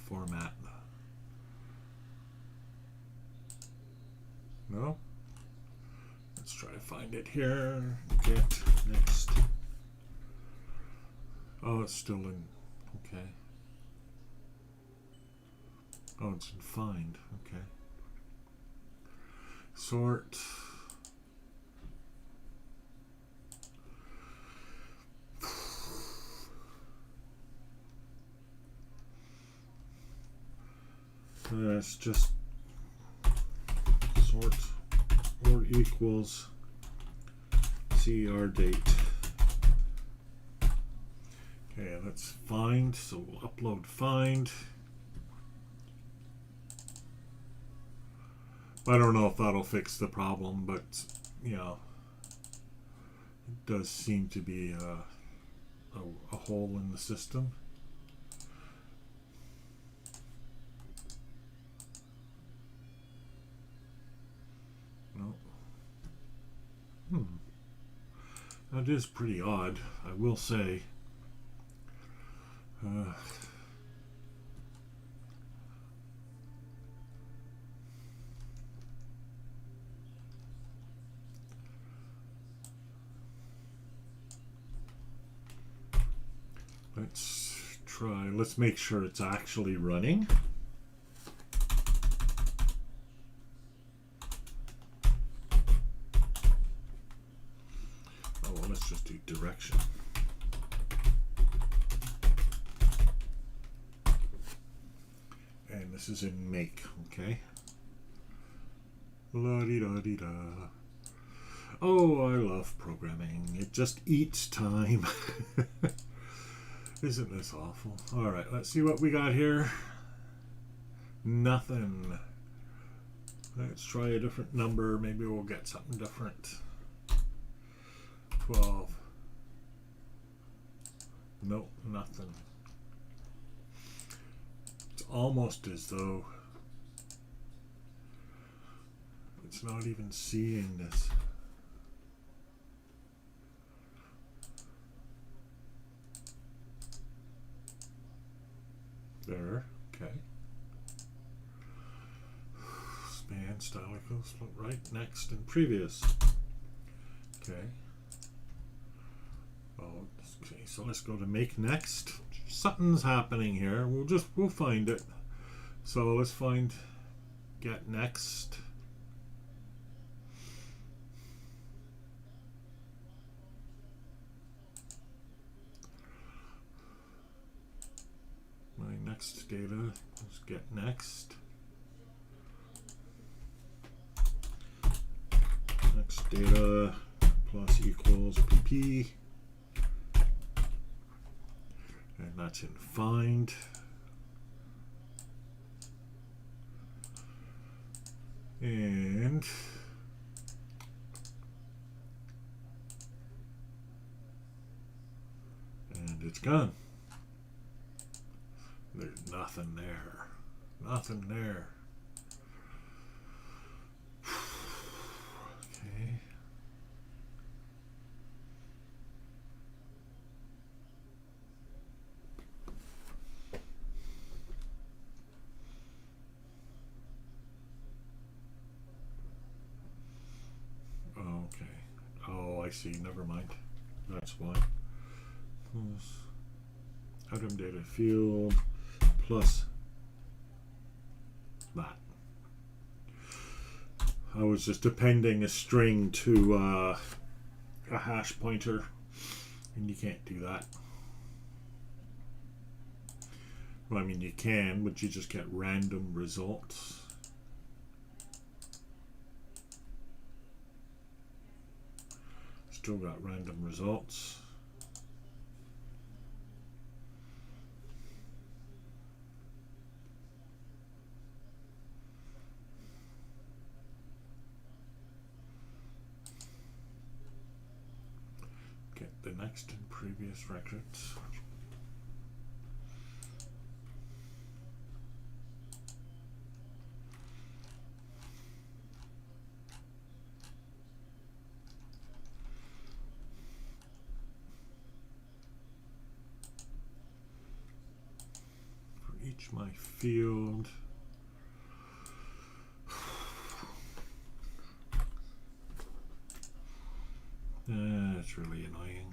format. No? Let's try to find it here. Get next. Oh, it's still in. Okay. Oh, it's in find. Okay. Sort. It's just sort or equals CR date. Okay, let's find. So we'll upload find. I don't know if that'll fix the problem, but you know, it does seem to be a hole in the system. No. That is pretty odd, I will say. Let's try, let's make sure it's actually running. Oh, well, let's just do direction. And this is in make, okay? La-di-da-di-da. Oh, I love programming. It just eats time. Isn't this awful? All right, let's see what we got here. Nothing. Let's try a different number. Maybe we'll get something different. 12. Nope, nothing. It's almost as though it's not even seeing this. There, okay. Span, style equals, right, next, and previous. Okay. Oh, okay, so let's go to make next. Something's happening here. We'll find it. So let's find get next. My next data, let's get next. Next data plus equals pp. And that's in find. And it's gone. There's nothing there. Nothing there. Okay. Okay. Oh, I see. Never mind. That's why. Plus item data field plus that. I was just appending a string to a hash pointer, and you can't do that. Well, I mean, you can, but you just get random results. Still got random results. Get the next and previous records. change my field. That's really annoying.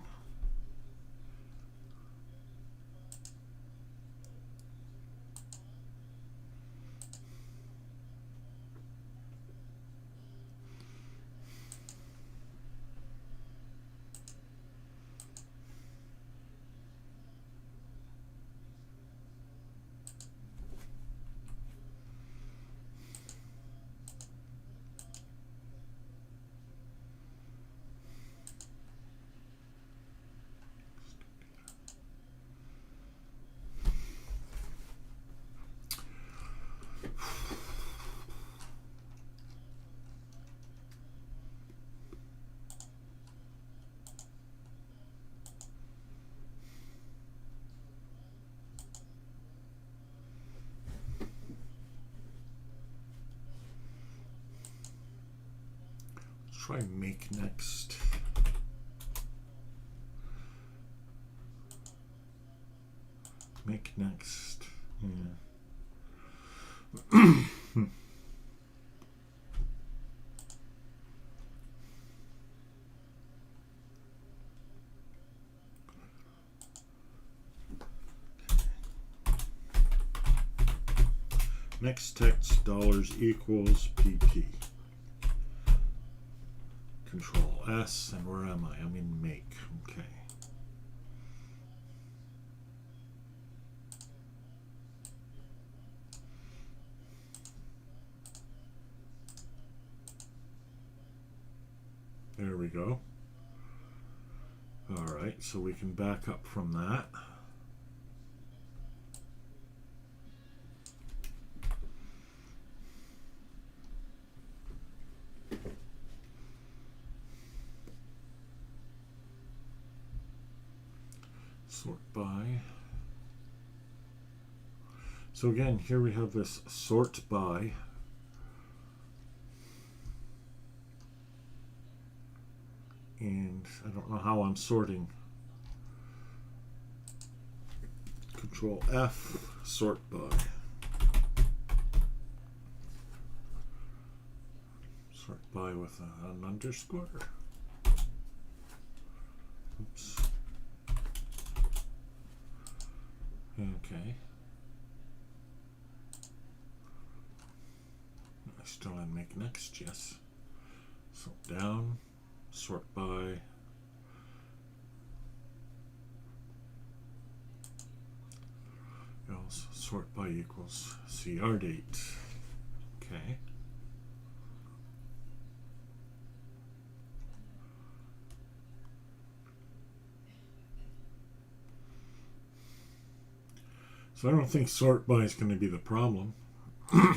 Try make next. Make next. Yeah. Next text dollars equals PP. Control S, and where am I? I'm in make. Okay. There we go. All right, so we can back up from that. Sort by. So again, here we have this sort by. And I don't know how I'm sorting. Control F, sort by. Sort by with an underscore. Oops. Okay. I still in make next, yes. So down, sort by. Else sort by equals CR date. Okay. So I don't think sort by is going to be the problem. My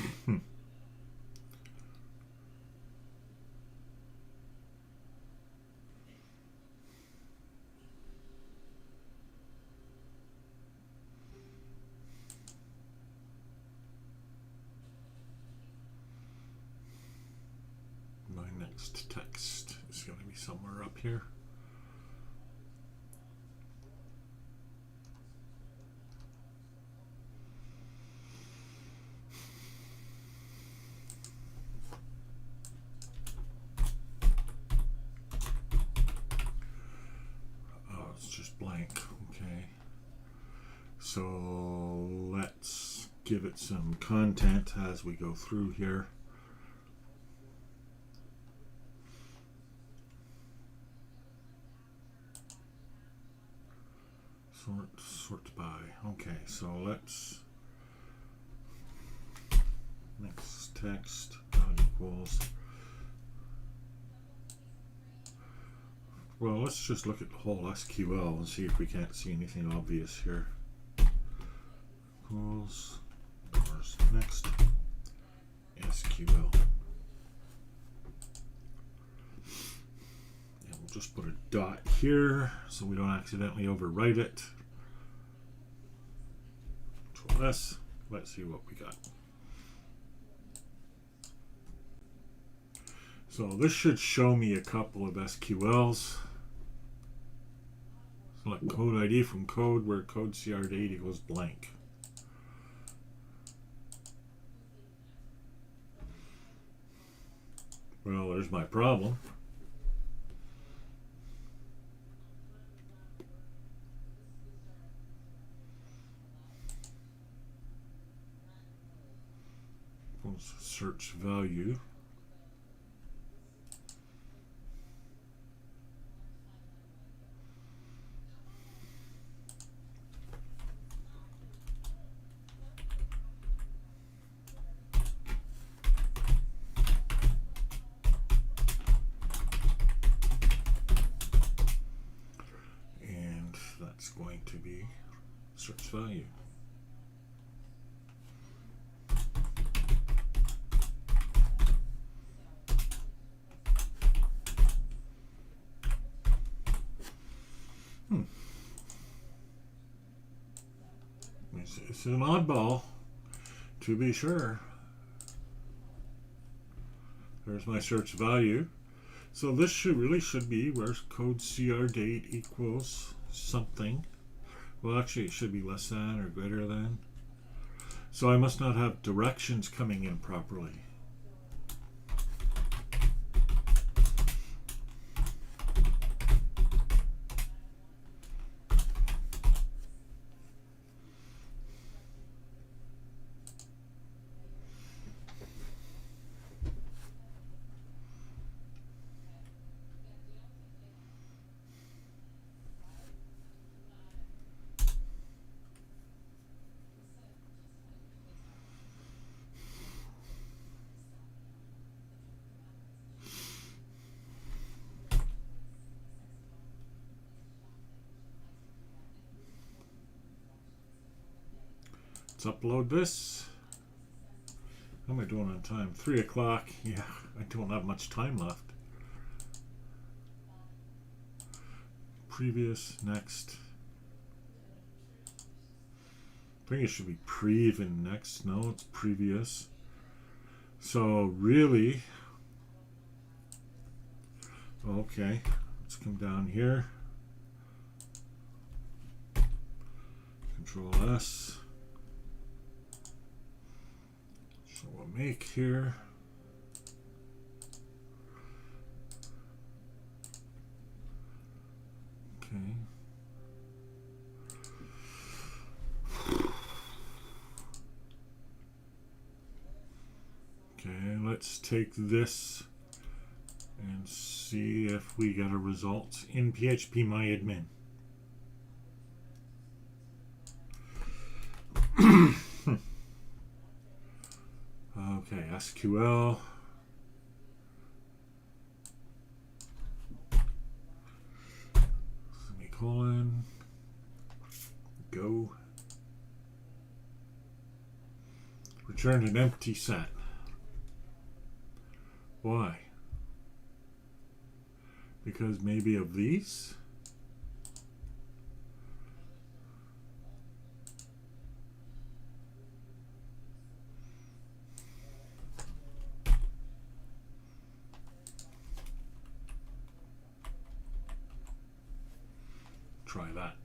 next text is going to be somewhere up here. Blank. Okay, so let's give it some content as we go through here. Sort by. Okay, so let's next text equals. Well, let's just look at the whole SQL and see if we can't see anything obvious here. Equals next SQL. And we'll just put a dot here so we don't accidentally overwrite it. Control S. Let's see what we got. So this should show me a couple of SQLs. Select code ID from code where code CR date equals blank. Well, there's my problem. Search value. And that's going to be search value. It's an oddball, to be sure. There's my search value. So this really should be where code CR date equals something. Well, actually, it should be less than or greater than. So I must not have directions coming in properly. Let's upload this. How am I doing on time? 3 o'clock. Yeah, I don't have much time left. Previous, next. I think it should be pre-even next. No, it's previous. So really, okay, let's come down here. Control S. So we'll make here. Okay. Okay, let's take this and see if we get a result in phpMyAdmin. Okay, SQL. Semicolon. Go. Return an empty set. Why? Because maybe of these? Try that.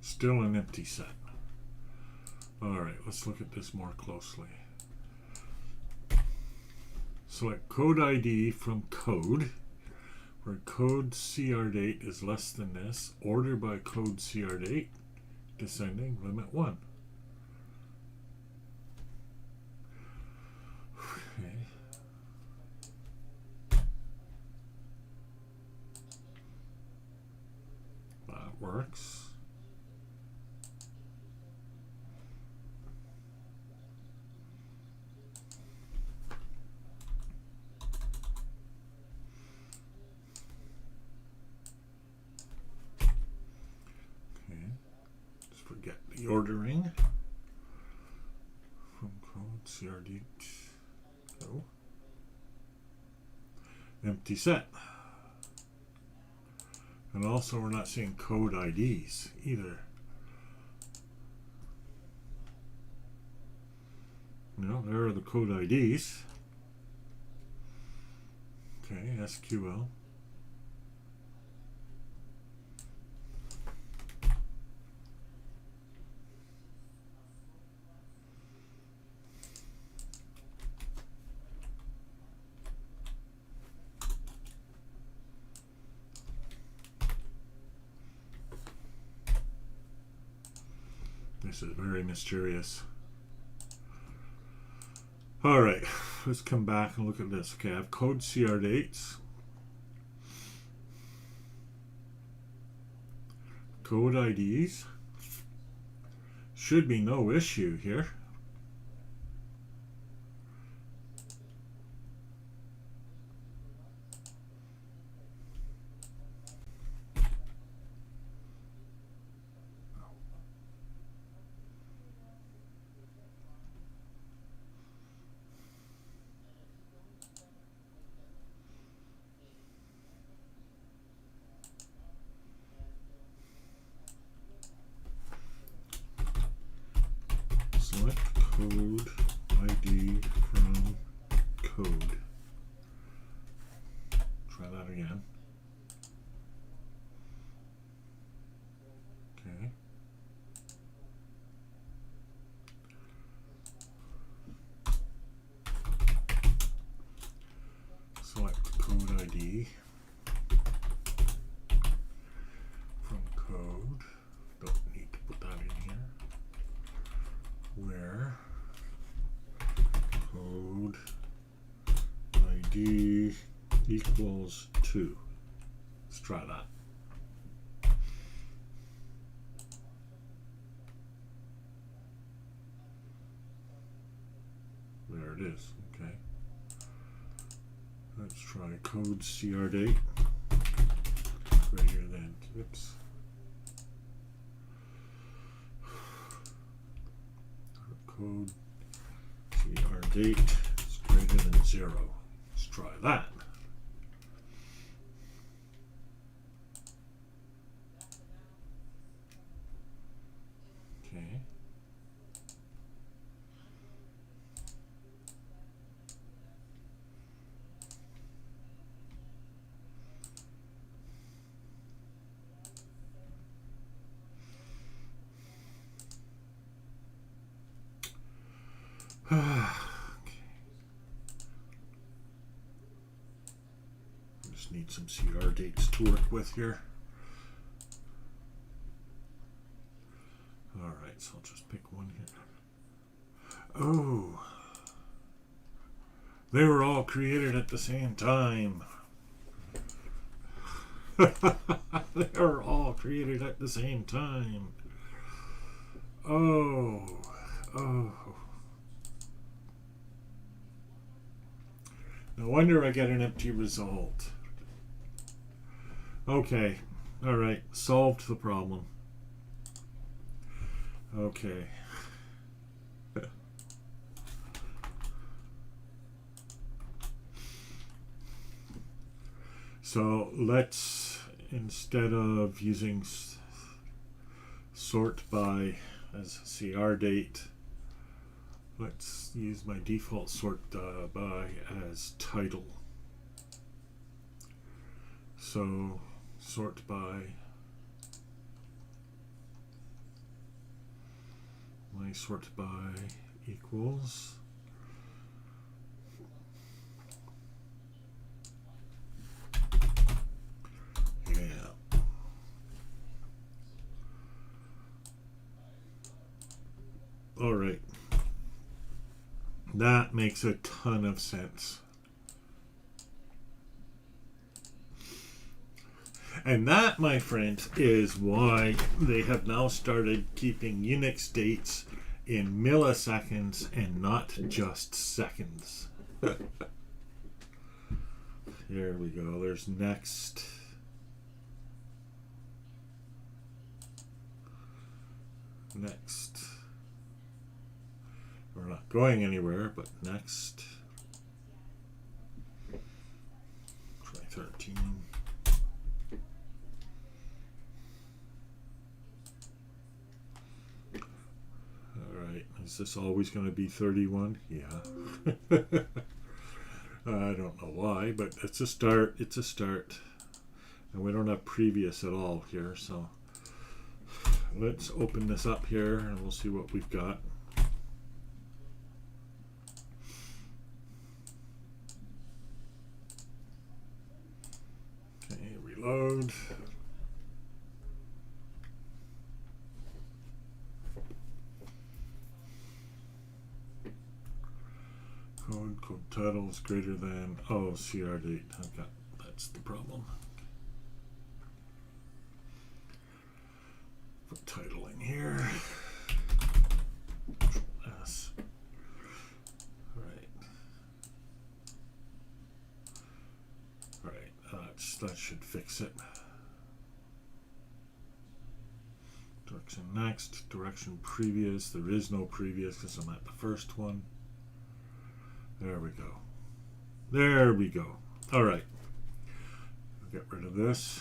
Still an empty set. Alright, let's look at this more closely. Select code ID from code, where code CR date is less than this. Order by code CR date, descending, limit 1. Okay. That works. Forget the ordering from code CRD. Go. Empty set. And also we're not seeing code IDs either. No, there are the code IDs. Okay, SQL. This is very mysterious. Alright, let's come back and look at this. Okay, I have code CR dates. Code IDs. Should be no issue here. Select code ID from code. Try that again. Okay. Select code ID from code. Don't need to put that in here. Where code ID equals 2. Let's try that. There it is. Okay. Let's try code CR date greater than, oops. Code CR date is greater than 0. Let's try that. Okay. Just need some CR dates to work with here. Alright, so I'll just pick one here. Oh, they were all created at the same time. They were all created at the same time. Oh. No wonder I get an empty result. Okay. Alright. Solved the problem. Okay. So let's, instead of using sort by as CR date, let's use my default sort by as title. So sort by my sort by equals all right. That makes a ton of sense. And that, my friend, is why they have now started keeping Unix dates in milliseconds and not just seconds. Here we go. There's next. Next. We're not going anywhere, but next. Try 13. Alright, is this always going to be 31? Yeah. I don't know why, but it's a start. It's a start. And we don't have previous at all here, so let's open this up here and we'll see what we've got. Okay, reload. Code title is greater than, oh, CR date. Okay, that's the problem. Put title in here. Control S. Right. That should fix it. Direction next, direction previous. There is no previous because I'm at the first one. There we go. There we go. All right. I'll get rid of this.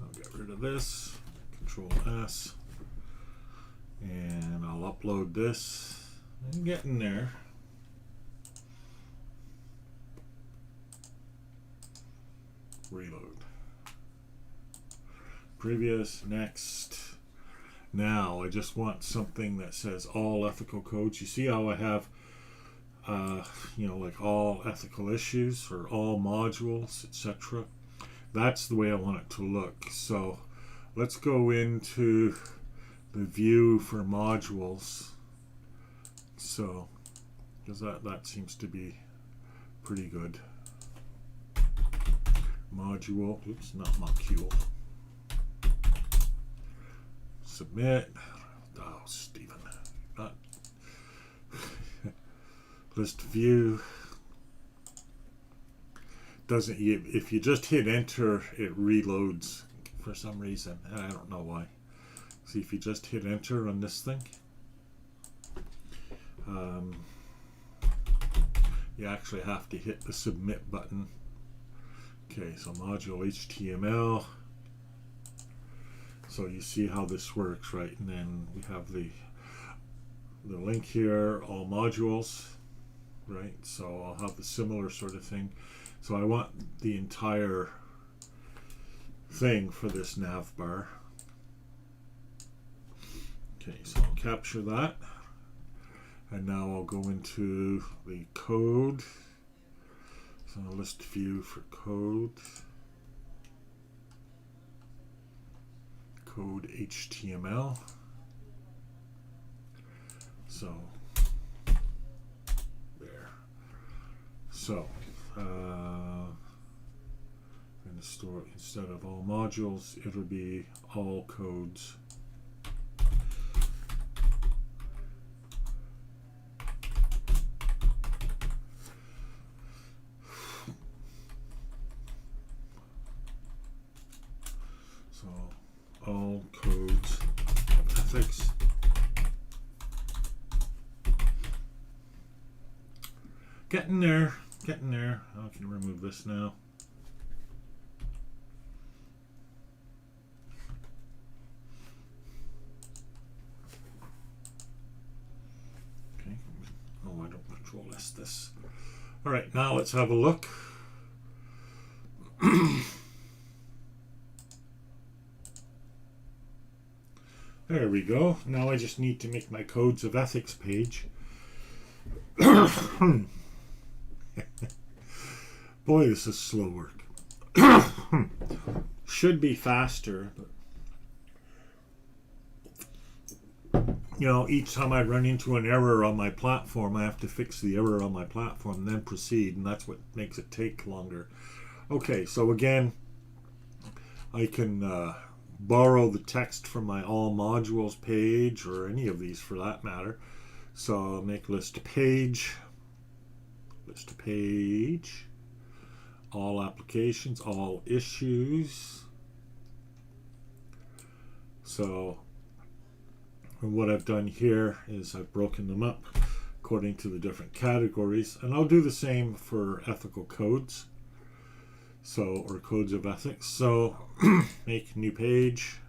I'll get rid of this. Control S. And I'll upload this. I'm getting there. Reload. Previous, next. Now I just want something that says all ethical codes. You see how I have like all ethical issues or all modules, etc. That's the way I want it to look. So let's go into the view for modules. So because that seems to be pretty good. Module, oops, not module. Submit. Oh, Stephen. Not list view. Doesn't, if you just hit enter, it reloads for some reason. I don't know why. See, if you just hit enter on this thing, you actually have to hit the submit button. Okay, so module HTML. So you see how this works, right? And then we have the link here, all modules, right? So I'll have the similar sort of thing. So I want the entire thing for this nav bar. Okay, so I'll capture that. And now I'll go into the code. So list view for code. Code HTML. So there. So I'm going to store, instead of all modules, it'll be all codes. All codes of ethics. Getting there, getting there. I can remove this now. Okay. Oh, I don't control this. All right, now let's have a look. There we go. Now I just need to make my codes of ethics page. Boy, this is slow work. Should be faster, but each time I run into an error on my platform, I have to fix the error on my platform and then proceed, and that's what makes it take longer. Okay, so again, I can borrow the text from my all modules page, or any of these for that matter. So I'll make list page, all applications, all issues. So what I've done here is I've broken them up according to the different categories, and I'll do the same for ethical codes. So, or codes of ethics. So make new page.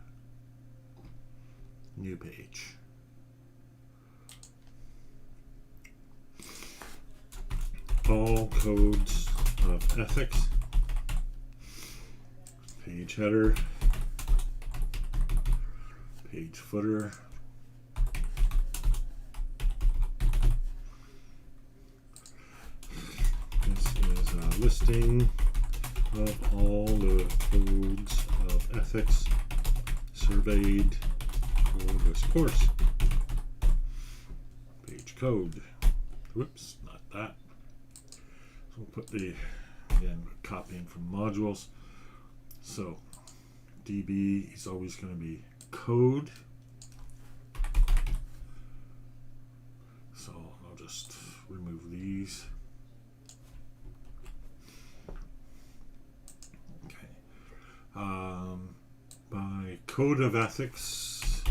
All codes of ethics. Page header. Page footer. This is a listing of all the codes of ethics surveyed for this course. Page code. whoops, not that. So we'll put the, again, copying from modules. So DB is always going to be code. So I'll just remove these. Okay. By code of ethics,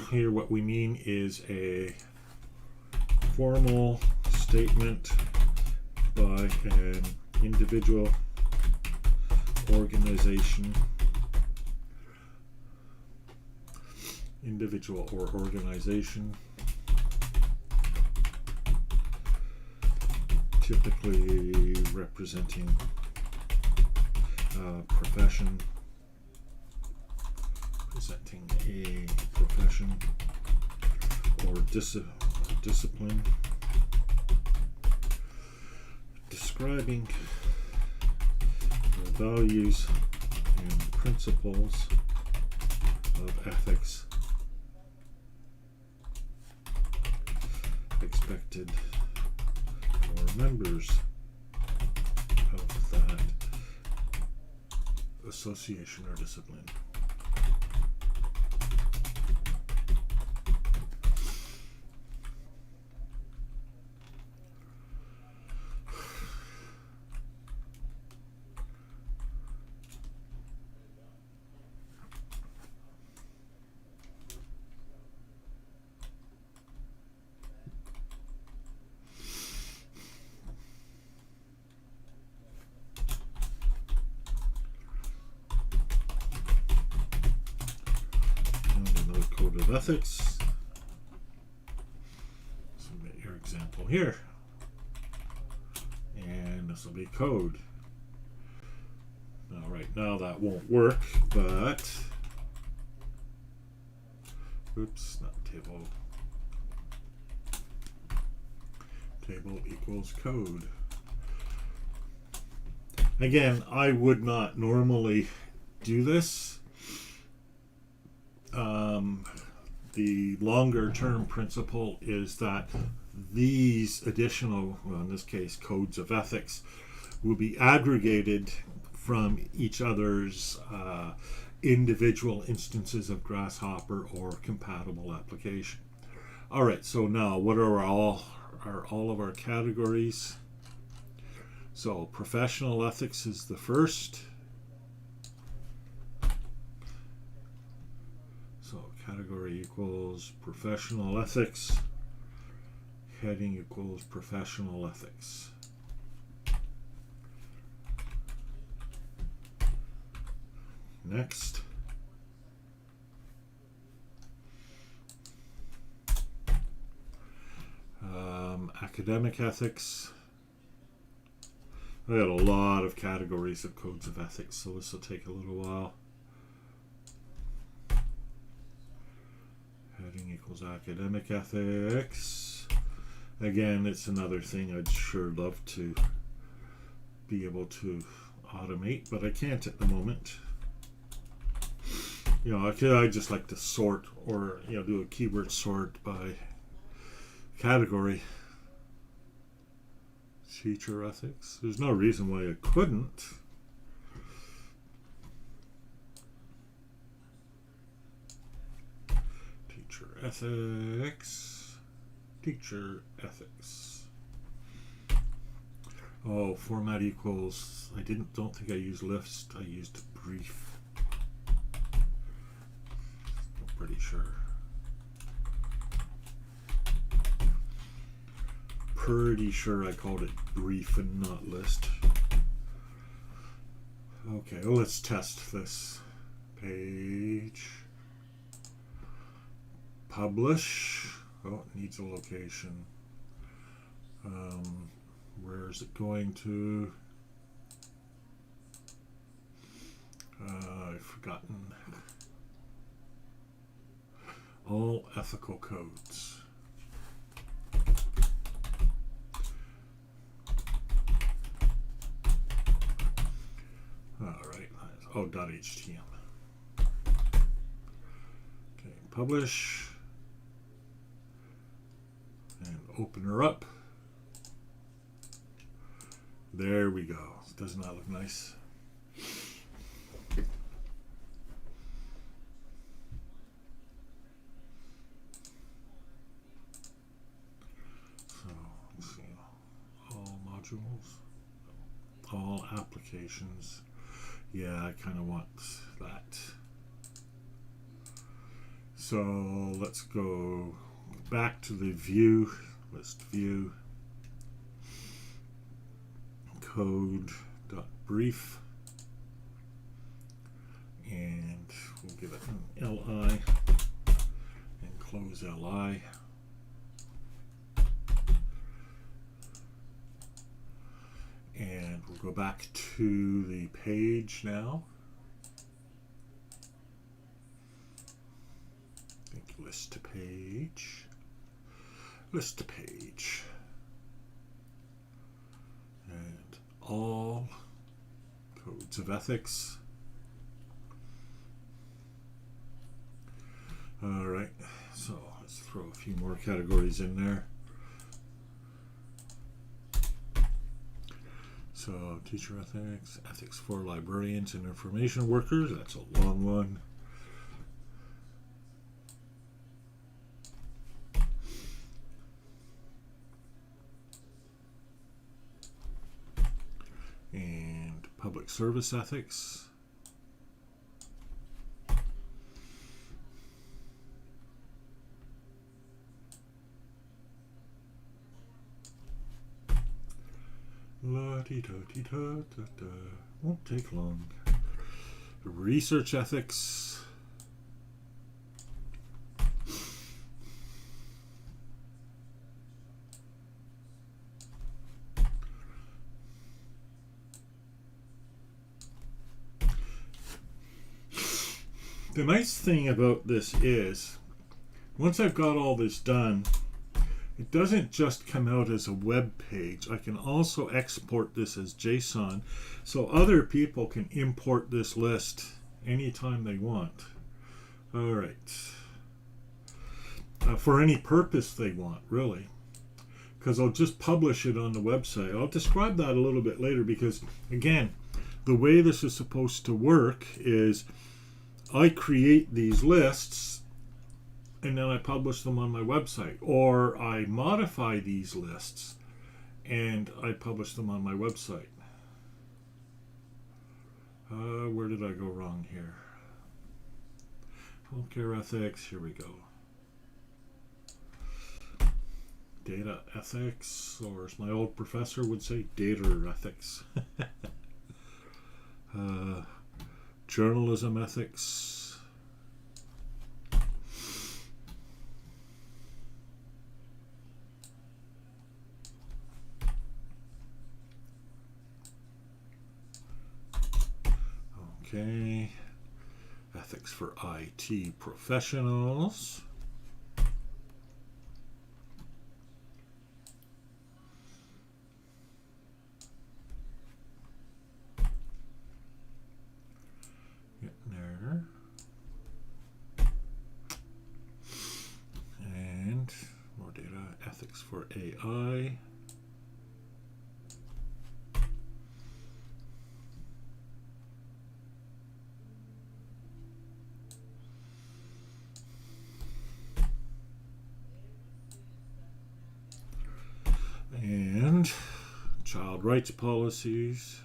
here what we mean is a formal statement by an individual, organization, or organization, typically representing a profession, presenting a profession or discipline, describing the values and principles of ethics expected for members of that association or discipline. Code of ethics. Submit your example here. And this will be code. Now, right now that won't work, but oops, not table. Table equals code. Again, I would not normally do this. The longer term principle is that these additional, well, in this case, codes of ethics, will be aggregated from each other's individual instances of Grasshopper or compatible application. All right, so now what are all of our categories? So professional ethics is the first. So category equals professional ethics. Heading equals professional ethics. Next. Academic ethics. I got a lot of categories of codes of ethics, so this will take a little while. Heading equals academic ethics. Again, it's another thing I'd sure love to be able to automate, but I can't at the moment. You know, I just like to sort, or do a keyword sort by category. Teacher ethics. There's no reason why I couldn't. Teacher ethics. Teacher ethics. Oh, format equals. I don't think I used list. I used brief. I'm pretty sure. Pretty sure I called it brief and not list. Okay, well, let's test this page. Publish. Oh, it needs a location. Where is it going to? I've forgotten. All ethical codes. Oh, .htm. Okay, publish. open her up. There we go. Doesn't that look nice? So let's see. All modules, all applications. Yeah, I kind of want that. So let's go back to the view, list view, code.brief, and we'll give it an li and close li. And we'll go back to the page now. List to page, list to page, and all codes of ethics. All right, so let's throw a few more categories in there. So teacher ethics, ethics for librarians and information workers, that's a long one. And public service ethics. La-dee-da-dee-da-da-da. Won't take long. Research ethics. The nice thing about this is, once I've got all this done, it doesn't just come out as a web page. I can also export this as JSON so other people can import this list anytime they want. All right. For any purpose they want, really. Because I'll just publish it on the website. I'll describe that a little bit later because, again, the way this is supposed to work is I create these lists and then I publish them on my website, or I modify these lists and I publish them on my website. Where did I go wrong here? Healthcare ethics, here we go. Data ethics, or as my old professor would say, data ethics. Journalism ethics. Okay. Ethics for IT professionals. Getting there. And more data. Ethics for AI. And child rights policies.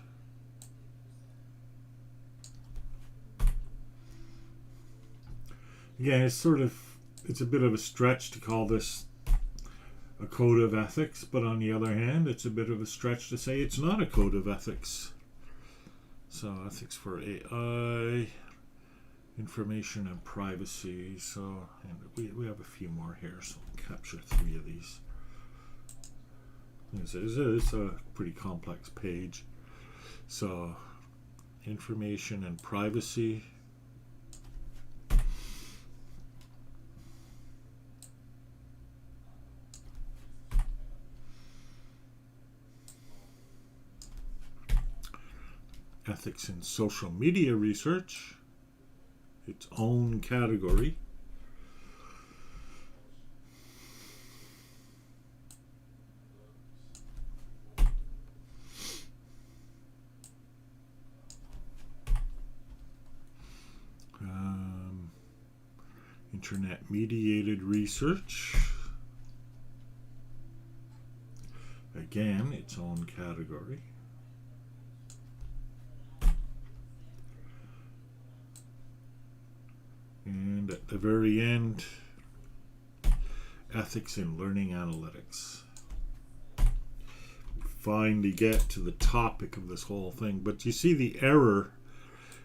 Again, it's a bit of a stretch to call this a code of ethics, but on the other hand, it's a bit of a stretch to say it's not a code of ethics. So ethics for AI, information and privacy. So, and we have a few more here, so we'll capture 3 of these. It's a pretty complex page. So, information and privacy. Ethics in social media research, its own category. Internet mediated research. Again, its own category. And at the very end, ethics in learning analytics. We finally get to the topic of this whole thing, but you see the error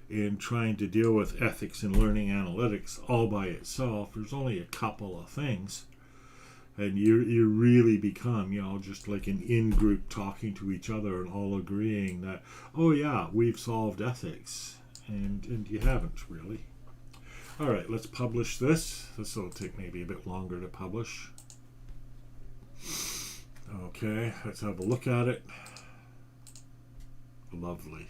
in trying to deal with ethics in learning analytics all by itself. There's only a couple of things, and you really become, just like an in-group talking to each other and all agreeing that, oh yeah, we've solved ethics, and you haven't really. All right, let's publish this. This will take maybe a bit longer to publish. Okay, let's have a look at it. Lovely.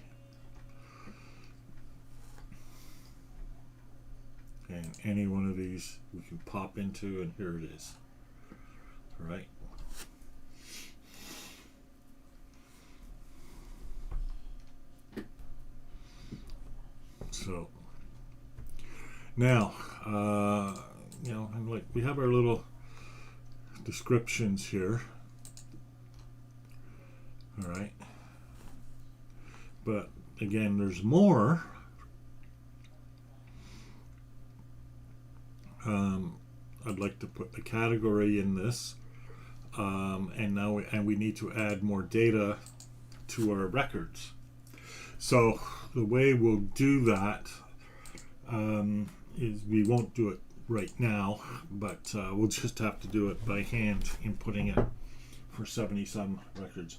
And any one of these we can pop into, and here it is. All right. So now, and like we have our little descriptions here. All right. But again, there's more. I'd like to put the category in this, and we need to add more data to our records. So the way we'll do that is we won't do it right now, but we'll just have to do it by hand, inputting it for 70 some records.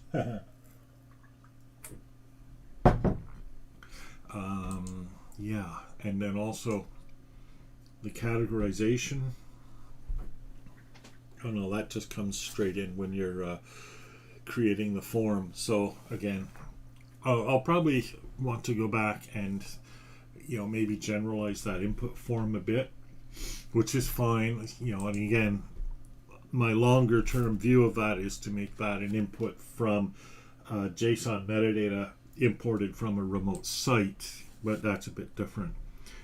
Yeah, and then also the categorization. Oh no, that just comes straight in when you're creating the form. So again, I'll probably want to go back and maybe generalize that input form a bit, which is fine. And again, my longer term view of that is to make that an input from JSON metadata imported from a remote site, but that's a bit different.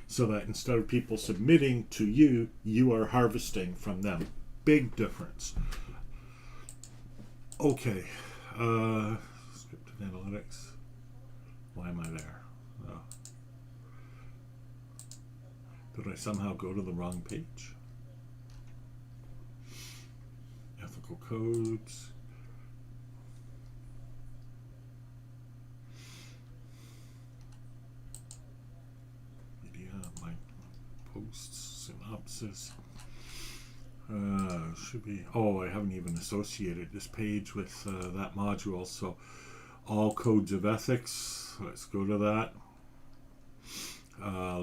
So that instead of people submitting to you, you are harvesting from them. Big difference. Okay. Scripted analytics. Why am I there? Oh. Did I somehow go to the wrong page? Ethical codes. Media, my posts, synopsis. Should be. Oh, I haven't even associated this page with that module. So, all codes of ethics. Let's go to that.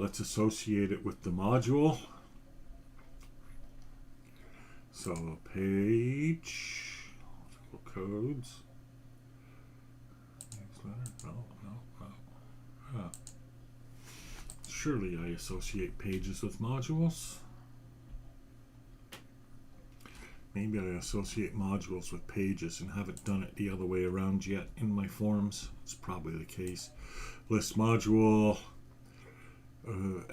Let's associate it with the module. So, page, codes. No. Surely I associate pages with modules. Maybe I associate modules with pages and haven't done it the other way around yet in my forms. It's probably the case. List module,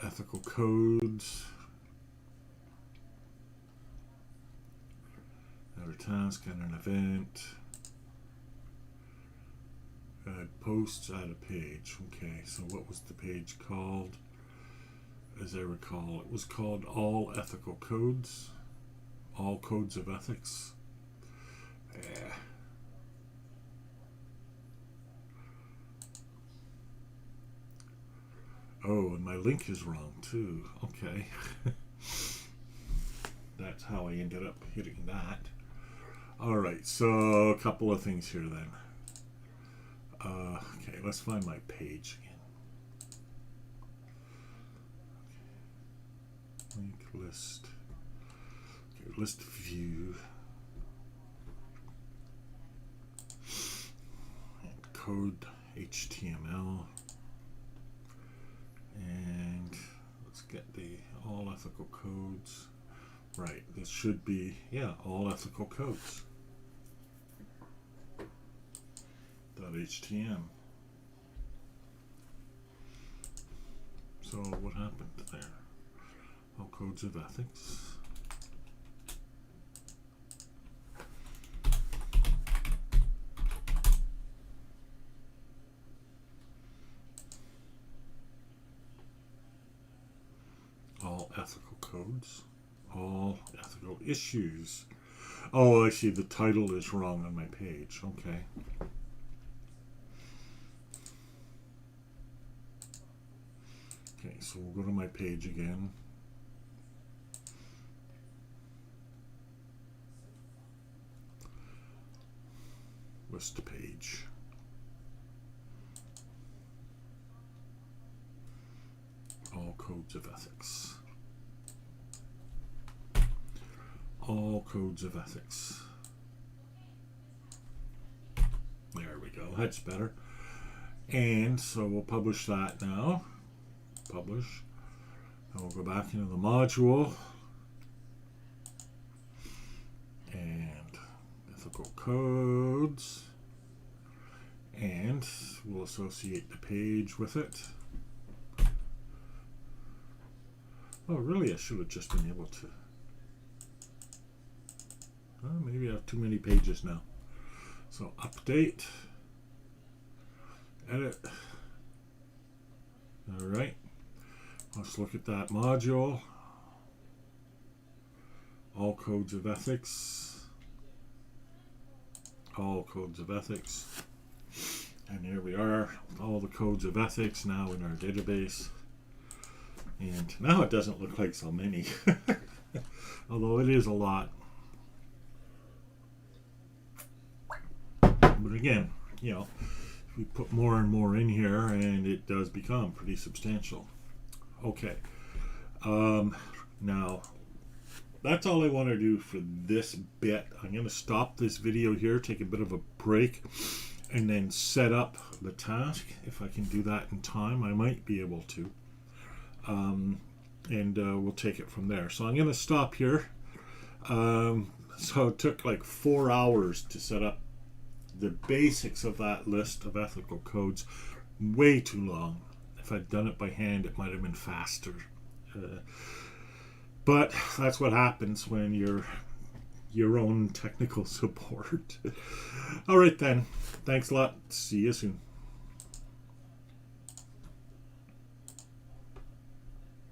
ethical codes, add a task, add an event, add posts, add a page. Okay, so what was the page called? As I recall, it was called All Ethical Codes. All codes of ethics. Yeah. Oh, and my link is wrong too. Okay. That's how I ended up hitting that. Alright, so a couple of things here then. Okay, let's find my page again. Link list. List view, and code HTML, and let's get the all ethical codes. Right, this should be, all ethical codes. .htm. So what happened there? All codes of ethics. All ethical codes. All ethical issues. Oh, I see. The title is wrong on my page. Okay. Okay, so we'll go to my page again. List page. All codes of ethics. All codes of ethics. There we go. That's better. And so we'll publish that now. Publish. And we'll go back into the module. And ethical codes. And we'll associate the page with it. Oh, really? I should have just been able to. Oh, maybe I have too many pages now. So update, edit. All right. Let's look at that module. All codes of ethics. All codes of ethics. And here we are. All the codes of ethics now in our database. And now it doesn't look like so many. Although it is a lot. But again, you know, we put more and more in here and it does become pretty substantial. Okay. Now, that's all I want to do for this bit. I'm going to stop this video here, take a bit of a break, and then set up the task. If I can do that in time, I might be able to. And we'll take it from there. So I'm going to stop here. So it took like 4 hours to set up the basics of that list of ethical codes. Way too long. If I'd done it by hand, it might have been faster. But that's what happens when you're your own technical support. All right then. Thanks a lot. See you soon.